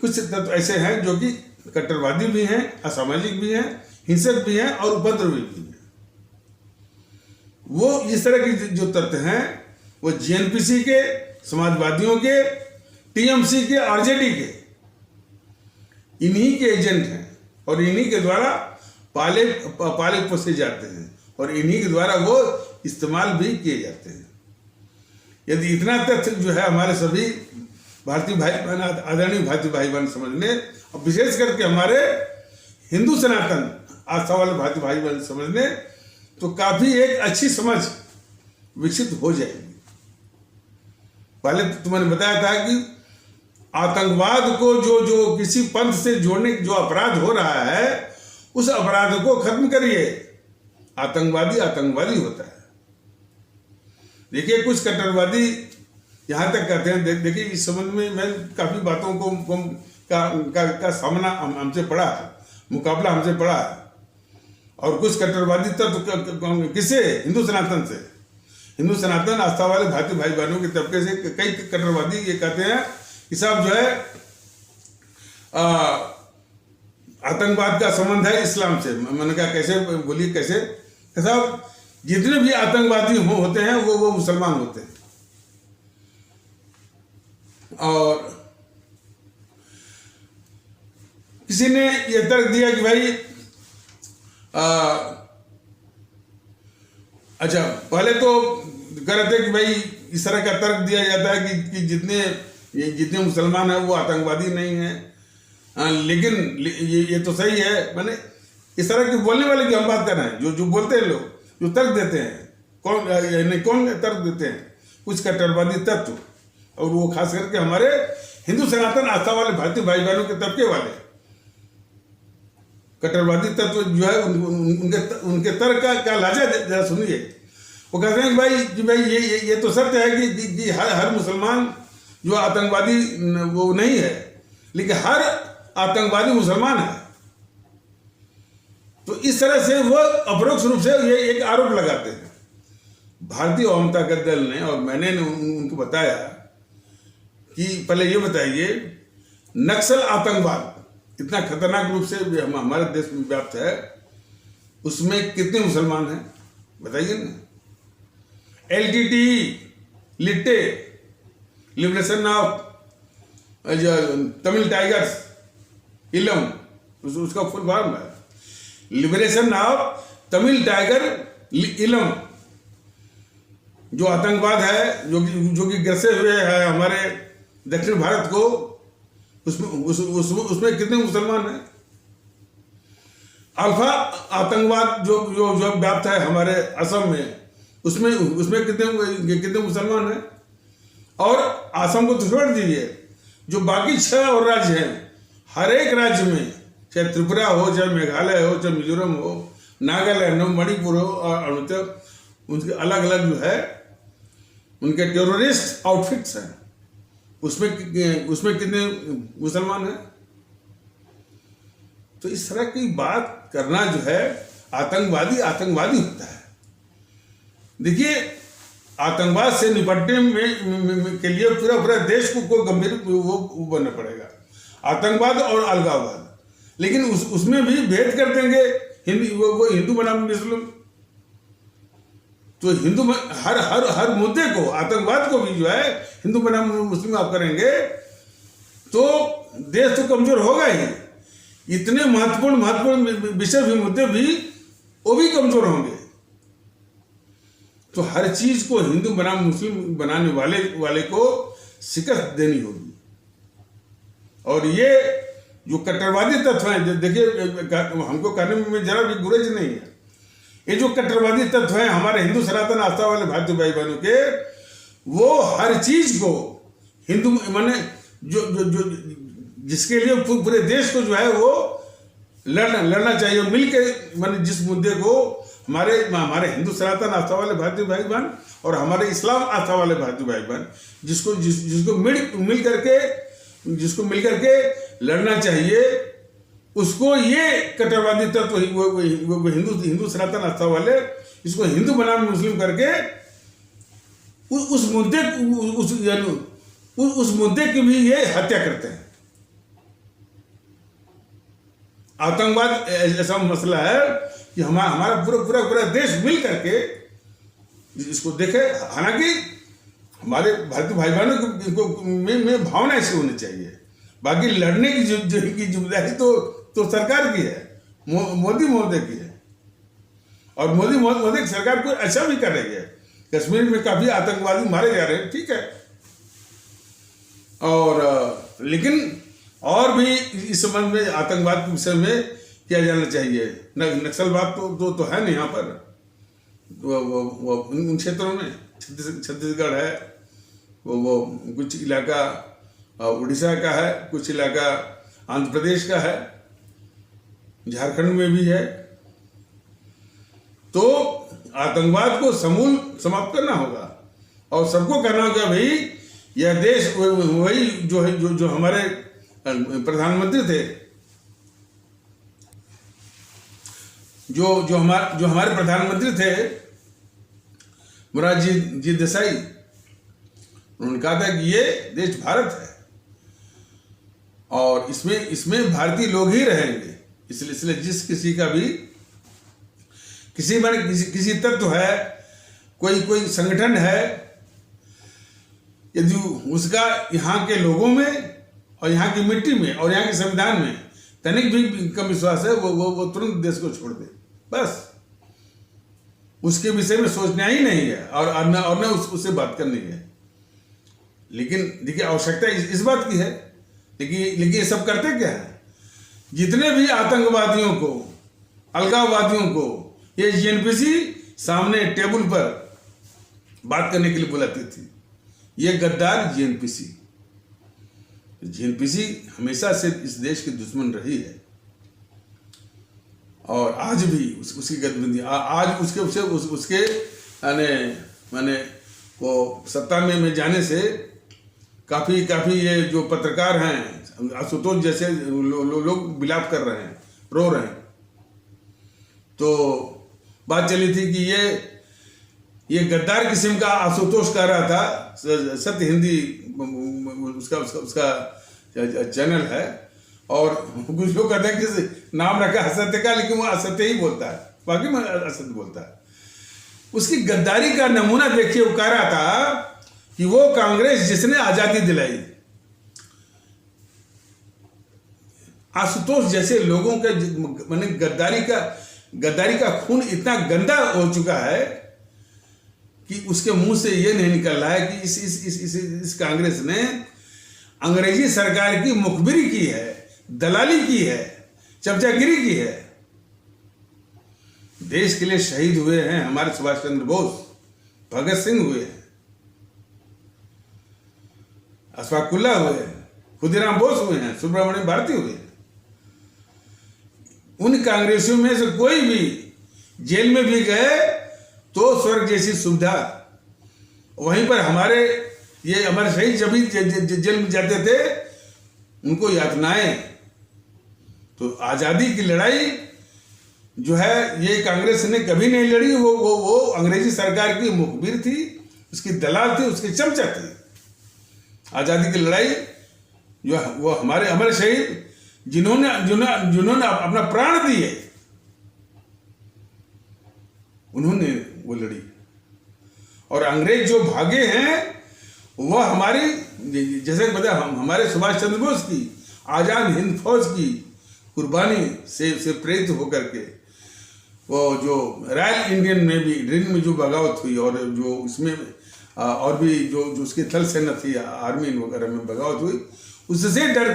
कुछ तत्व ऐसे हैं जो कि कट्टरवादी भी हैं, असामाजिक भी हैं, हिंसक भी हैं और उपद्रवी भी हैं। वो इस तरह के जो तत्व हैं वो जीएनपीसी के, समाजवादियों के, टीएमसी के, आरजेडी के, इन्हीं के एजेंट हैं और इन्हीं के द्वारा पाले पोसे जाते हैं और इन्हीं के द्वारा वो इस्तेमाल भी किए जाते हैं। यदि इतना तथ्य जो है हमारे सभी भारतीय भाई बहन, आदरणीय भारतीय भाई बहन समझ लें, और विशेष करके हमारे हिंदू सनातन आस्था वाले भारतीय भाई बहन समझ लें, तो काफी एक अच्छी समझ विकसित हो जाएगी। पहले तो मैंने बताया था कि आतंकवाद को जो किसी पंथ से जोड़ने जो अपराध हो रहा है, उस अपराध को खत्म करिए। आतंकवादी होता है। देखिए कुछ कट्टरवादी यहाँ तक कहते हैं, देखिए इस संबंध में मैं काफ़ी बातों को का सामना हमसे पड़ा है, मुकाबला हमसे पड़ा है। और कुछ कट्टरवादी तत्व किससे? हिंदू सनातन से। हिंदू सनातन आस्था वाले भारतीय भाई बहनों के तबके से कई कट्टरवादी ये कहते हैं कि साहब जो है आतंकवाद का संबंध है इस्लाम से। मैंने कहा कैसे? बोलिए कैसे? साहब जितने भी आतंकवादी होते हैं वो मुसलमान होते हैं। और किसी ने ये तर्क दिया कि भाई अच्छा, पहले तो कह रहे थे कि भाई इस तरह का तर्क दिया जाता है कि जितने मुसलमान हैं वो आतंकवादी नहीं हैं। लेकिन ये तो सही है। मैंने इस तरह के बोलने वाले की हम बात कर रहे हैं, जो बोलते हैं लोग, जो तर्क देते हैं। कौन तर्क देते हैं? कुछ कट्टरवादी तत्व, और वो खास करके हमारे हिंदू सनातन आस्था वाले भारतीय भाई बहनों के तबके वाले कट्टरवादी तत्व जो है उनके तर्क का लाजा जरा सुनिए। वो कहते हैं कि भाई ये तो सत्य है कि हर मुसलमान जो आतंकवादी वो नहीं है, लेकिन हर आतंकवादी मुसलमान है। तो इस तरह से वो अपरोक्ष रूप से ये एक आरोप लगाते हैं। भारतीय जनता दल ने, और मैंने उनको बताया कि पहले ये बताइए, नक्सल आतंकवाद इतना खतरनाक रूप से हमारे देश में व्याप्त है, उसमें कितने मुसलमान हैं बताइए ना। LTTE, LTTE, liberation of Tamil tigers, इलम, उसका फुल फॉर्म है लिबरेशन ऑफ तमिल टाइगर इलम। जो आतंकवाद है जो कि ग्रसे हुए है हमारे दक्षिण भारत को, उसमें कितने मुसलमान हैं? अल्फा आतंकवाद जो व्याप्त है हमारे असम में, उसमें कितने मुसलमान हैं? और असम को तो छोड़ दीजिए, जो बाकी 6 और राज्य हैं, हर एक राज्य में, चाहे त्रिपुरा हो, चाहे मेघालय हो, चाहे मिजोरम हो, नागालैंड हो, मणिपुर हो और अरुणाचल, उनके अलग अलग जो है उनके टेररिस्ट आउटफिट्स हैं। उसमें कितने मुसलमान हैं? तो इस तरह की बात करना जो है, आतंकवादी होता है। देखिए, आतंकवाद से निपटने में के लिए पूरा देश को गंभीर वो बनना पड़ेगा, आतंकवाद और अलगाववाद। लेकिन उसमें भी भेद कर देंगे वो हिंदू बनाम मुस्लिम। तो हिंदू हर मुद्दे को, आतंकवाद को भी जो है हिंदू बनाम मुस्लिम आप करेंगे तो देश तो कमजोर होगा ही। इतने महत्वपूर्ण विषय भी, मुद्दे भी, वो भी कमजोर होंगे। तो हर चीज को हिंदू बनाम मुस्लिम बनाने वाले को शिकस्त देनी होगी। और ये जो कट्टरवादी तत्व हैं, देखिए हमको कहने में जरा भी गुरेज नहीं है, ये जो कट्टरवादी तत्व हैं हमारे हिंदू सनातन आस्था वाले भारतीय भाई बहनों के, वो हर चीज को हिंदू माने जो जिसके लिए पूरे देश को जो है वो लड़ना चाहिए मिलके, माने जिस मुद्दे को हमारे हिंदू सनातन आस्था वाले भारतीय भाई बहन और हमारे इस्लाम आस्था वाले भारतीय भाई बहन जिसको मिल करके लड़ना चाहिए, उसको ये कट्टरवादी तत्व वो हिंदू सनातन आस्था वाले इसको हिंदू बनाम मुस्लिम करके उस मुद्दे की भी ये हत्या करते हैं। आतंकवाद ऐसा मसला है कि हमारा पूरा देश मिल करके इसको देखे। हालांकि हमारे भारतीय भाई बहनों में भावना ऐसी होनी चाहिए, बाकी लड़ने की जिम्मेदारी तो सरकार की है, मोदी महोदय की है। और मोदी महोदय की सरकार कोई अच्छा भी कर रही है। कश्मीर में काफी आतंकवादी मारे जा रहे हैं, ठीक है, और लेकिन और भी इस संबंध में आतंकवाद के विषय में किया जाना चाहिए। नक्सलवाद तो है नहीं यहाँ पर, वो उन क्षेत्रों में छत्तीसगढ़ है, वो कुछ इलाका उड़ीसा का है, कुछ इलाका आंध्र प्रदेश का है, झारखंड में भी है। तो आतंकवाद को समूल समाप्त करना होगा और सबको कहना होगा भाई यह देश वही जो हमारे प्रधानमंत्री थे, जो हमारे प्रधानमंत्री थे मोरारजी देसाई, उन्होंने कहा था कि ये देश भारत है और इसमें भारतीय लोग ही रहेंगे। इसलिए जिस किसी का भी किसी तत्व है, कोई संगठन है, यदि उसका यहाँ के लोगों में और यहाँ की मिट्टी में और यहाँ के संविधान में तनिक भी कम विश्वास है, वो तुरंत देश को छोड़ दे, बस उसके विषय में सोचना ही नहीं है और न उससे बात करनी है। लेकिन देखिए आवश्यकता इस बात की है, लेकिन ये सब करते क्या है? जितने भी आतंकवादियों को, अलगाववादियों को ये जीएनपीसी सामने टेबल पर बात करने के लिए बुलाती थी। ये गद्दार जीएनपीसी हमेशा से इस देश की दुश्मन रही है और आज भी उसकी गतिविधि, आज उसके माने वो सत्ता में जाने से काफी ये जो पत्रकार हैं, आशुतोष जैसे लोग विलाप कर रहे हैं, रो रहे हैं। तो बात चली थी कि ये गद्दार किस्म का आशुतोष कह रहा था, सत्य हिंदी उसका चैनल है, और कुछ लोग कहते हैं कि नाम रखा असत्य का, लेकिन वो असत्य ही बोलता है, बाकी में असत्य बोलता है। उसकी गद्दारी का नमूना देखिए, वो कह रहा था कि वो कांग्रेस जिसने आजादी दिलाई, आशुतोष जैसे लोगों के माने गद्दारी का खून इतना गंदा हो चुका है कि उसके मुंह से ये नहीं निकल रहा है कि इस कांग्रेस ने अंग्रेजी सरकार की मुखबिरी की है, दलाली की है, चमचागिरी की है। देश के लिए शहीद हुए हैं हमारे सुभाष चंद्र बोस, भगत सिंह हुए हैं, अशफाकुल्ला हुए हैं, खुदीराम बोस हुए हैं, सुब्रमण्यम भारती हुए हैं। उन कांग्रेसियों में से कोई भी जेल में भी गए तो स्वर्ग जैसी सुविधा। वहीं पर हमारे शहीद जब भी जेल में जाते थे, उनको यातनाएं। तो आजादी की लड़ाई जो है ये कांग्रेस ने कभी नहीं लड़ी। वो अंग्रेजी सरकार की मुखबिर थी, उसकी दलाल थी, उसके चमचा थी। आजादी की लड़ाई जो वो हमारे शहीद जिन्होंने अपना प्राण दिए, उन्होंने वो लड़ी। और अंग्रेज जो भागे हैं वह हमारी, जैसे बता हमारे सुभाष चंद्र बोस की आजाद हिंद फौज की कुर्बानी से प्रेरित होकर के वो जो रॉयल इंडियन में भी ड्रीम में जो बगावत हुई, और जो इसमें और भी जो उसकी थल सेना थी, आर्मी वगैरह में बगावत हुई, उससे डर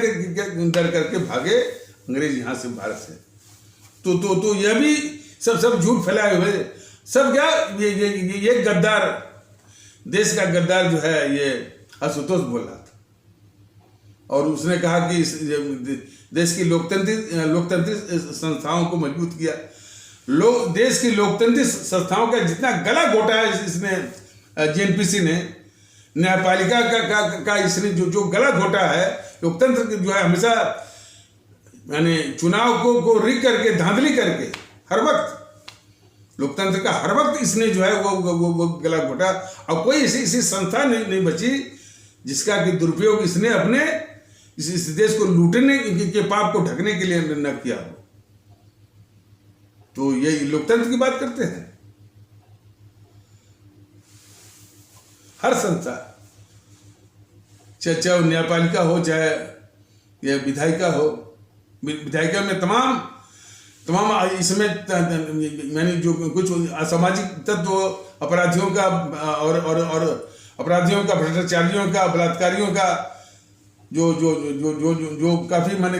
करके भागे अंग्रेज यहाँ से, भारत से। तो यह भी सब झूठ फैलाए हुए, सब क्या ये गद्दार, देश का गद्दार जो है ये आशुतोष बोल रहा था। और उसने कहा कि देश की लोकतांत्रिक संस्थाओं को मजबूत किया। देश की लोकतांत्रिक संस्थाओं का जितना गला घोटा है इसने, जीएनपीसी ने, न्यायपालिका का इसने जो गला घोटा है, लोकतंत्र जो है हमेशा यानी चुनाव को रिग करके, धांधली करके, हर वक्त लोकतंत्र का हर वक्त इसने जो है वो गला घोटा। और कोई ऐसी संस्था नहीं बची जिसका कि दुरुपयोग इसने अपने इस देश को लूटने के पाप को ढकने के लिए न किया हो। तो ये लोकतंत्र की बात करते हैं। हर संस्था, चाहे न्यायपालिका हो, चाहे ये विधायिका हो, विधायिका में तमाम इसमें यानी जो कुछ असामाजिक तत्व, अपराधियों का और अपराधियों का, भ्रष्टाचारियों का, बलात्कारियों का जो काफी माने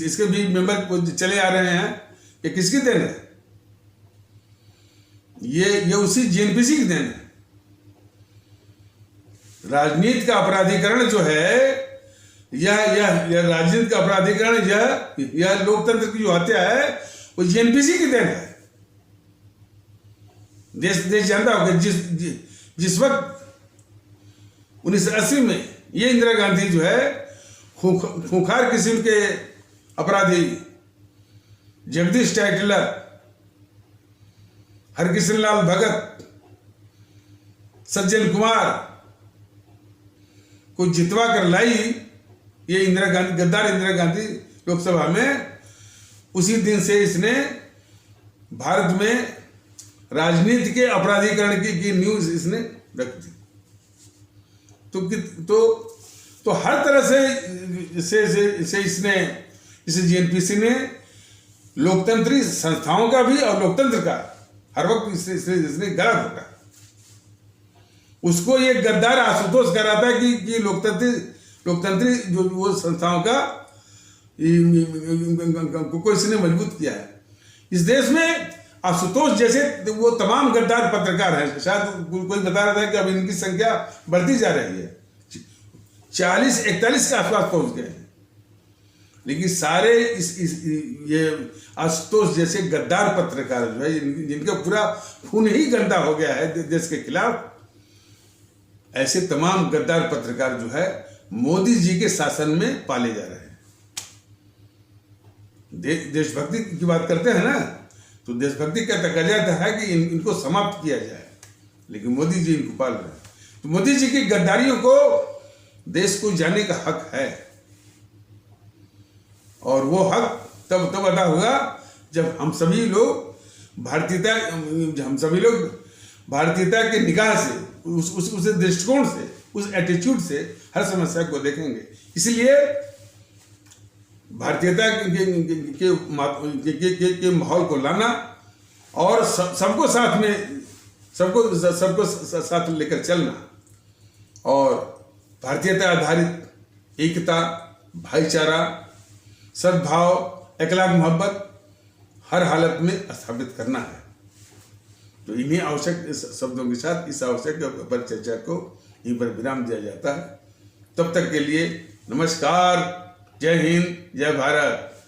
इसके भी मेंबर चले आ रहे हैं। ये किसकी देन है? ये उसी जीएनपीसी की देन है। राजनीति का अपराधीकरण जो है, यह राजनीति का अपराधीकरण, यह लोकतंत्र की जो हत्या है, वो जीएनपीसी की देन है। देश जानता होगा जिस वक्त 1980 में ये इंदिरा गांधी जो है खूंखार किस्म के अपराधी जगदीश टाइटलर, हरकिशन लाल भगत, सज्जन कुमार को जितवा कर लाई ये इंदिरा गांधी, गद्दार इंदिरा गांधी लोकसभा में। उसी दिन से इसने भारत में राजनीति के अपराधीकरण की न्यूज इसने रख दी। तो हर तरह से इसने इसे जीएनपीसी ने लोकतंत्री संस्थाओं का भी और लोकतंत्र का हर वक्त इसने गला घोटा। उसको ये गद्दार आशुतोष कर रहा था कि लोकतंत्री जो वो संस्थाओं का को इसने मजबूत किया है। इस देश में आशुतोष जैसे वो तमाम गद्दार पत्रकार हैं, शायद कोई बता रहा था कि अब इनकी संख्या बढ़ती जा रही है, 40-41 के आसपास पहुंच गए हैं। लेकिन सारे ये आशुतोष जैसे गद्दार पत्रकार जो है, जिनका पूरा खून ही गंदा हो गया है देश के खिलाफ, ऐसे तमाम गद्दार पत्रकार जो है मोदी जी के शासन में पाले जा रहे हैं। देशभक्ति की बात करते हैं ना, तो देशभक्ति का तकाजा है कि इनको समाप्त किया जाए, लेकिन मोदी जी इनको पाल रहे हैं। तो मोदी जी की गद्दारियों को देश को जाने का हक है, और वो हक तब अदा होगा जब हम सभी लोग भारतीयता के निगाह से, उस दृष्टिकोण से, उस एटीट्यूड से हर समस्या को देखेंगे। इसलिए भारतीयता के माहौल को लाना और सबको साथ लेकर चलना, और भारतीयता आधारित एकता, भाईचारा, सद्भाव, अखलाक, मोहब्बत हर हालत में स्थापित करना है। तो इन्हीं आवश्यक शब्दों के साथ इस आवश्यक परिचर्चा को यहीं पर विराम दिया जाता है। तब तक के लिए नमस्कार, जय हिंद, जय भारत।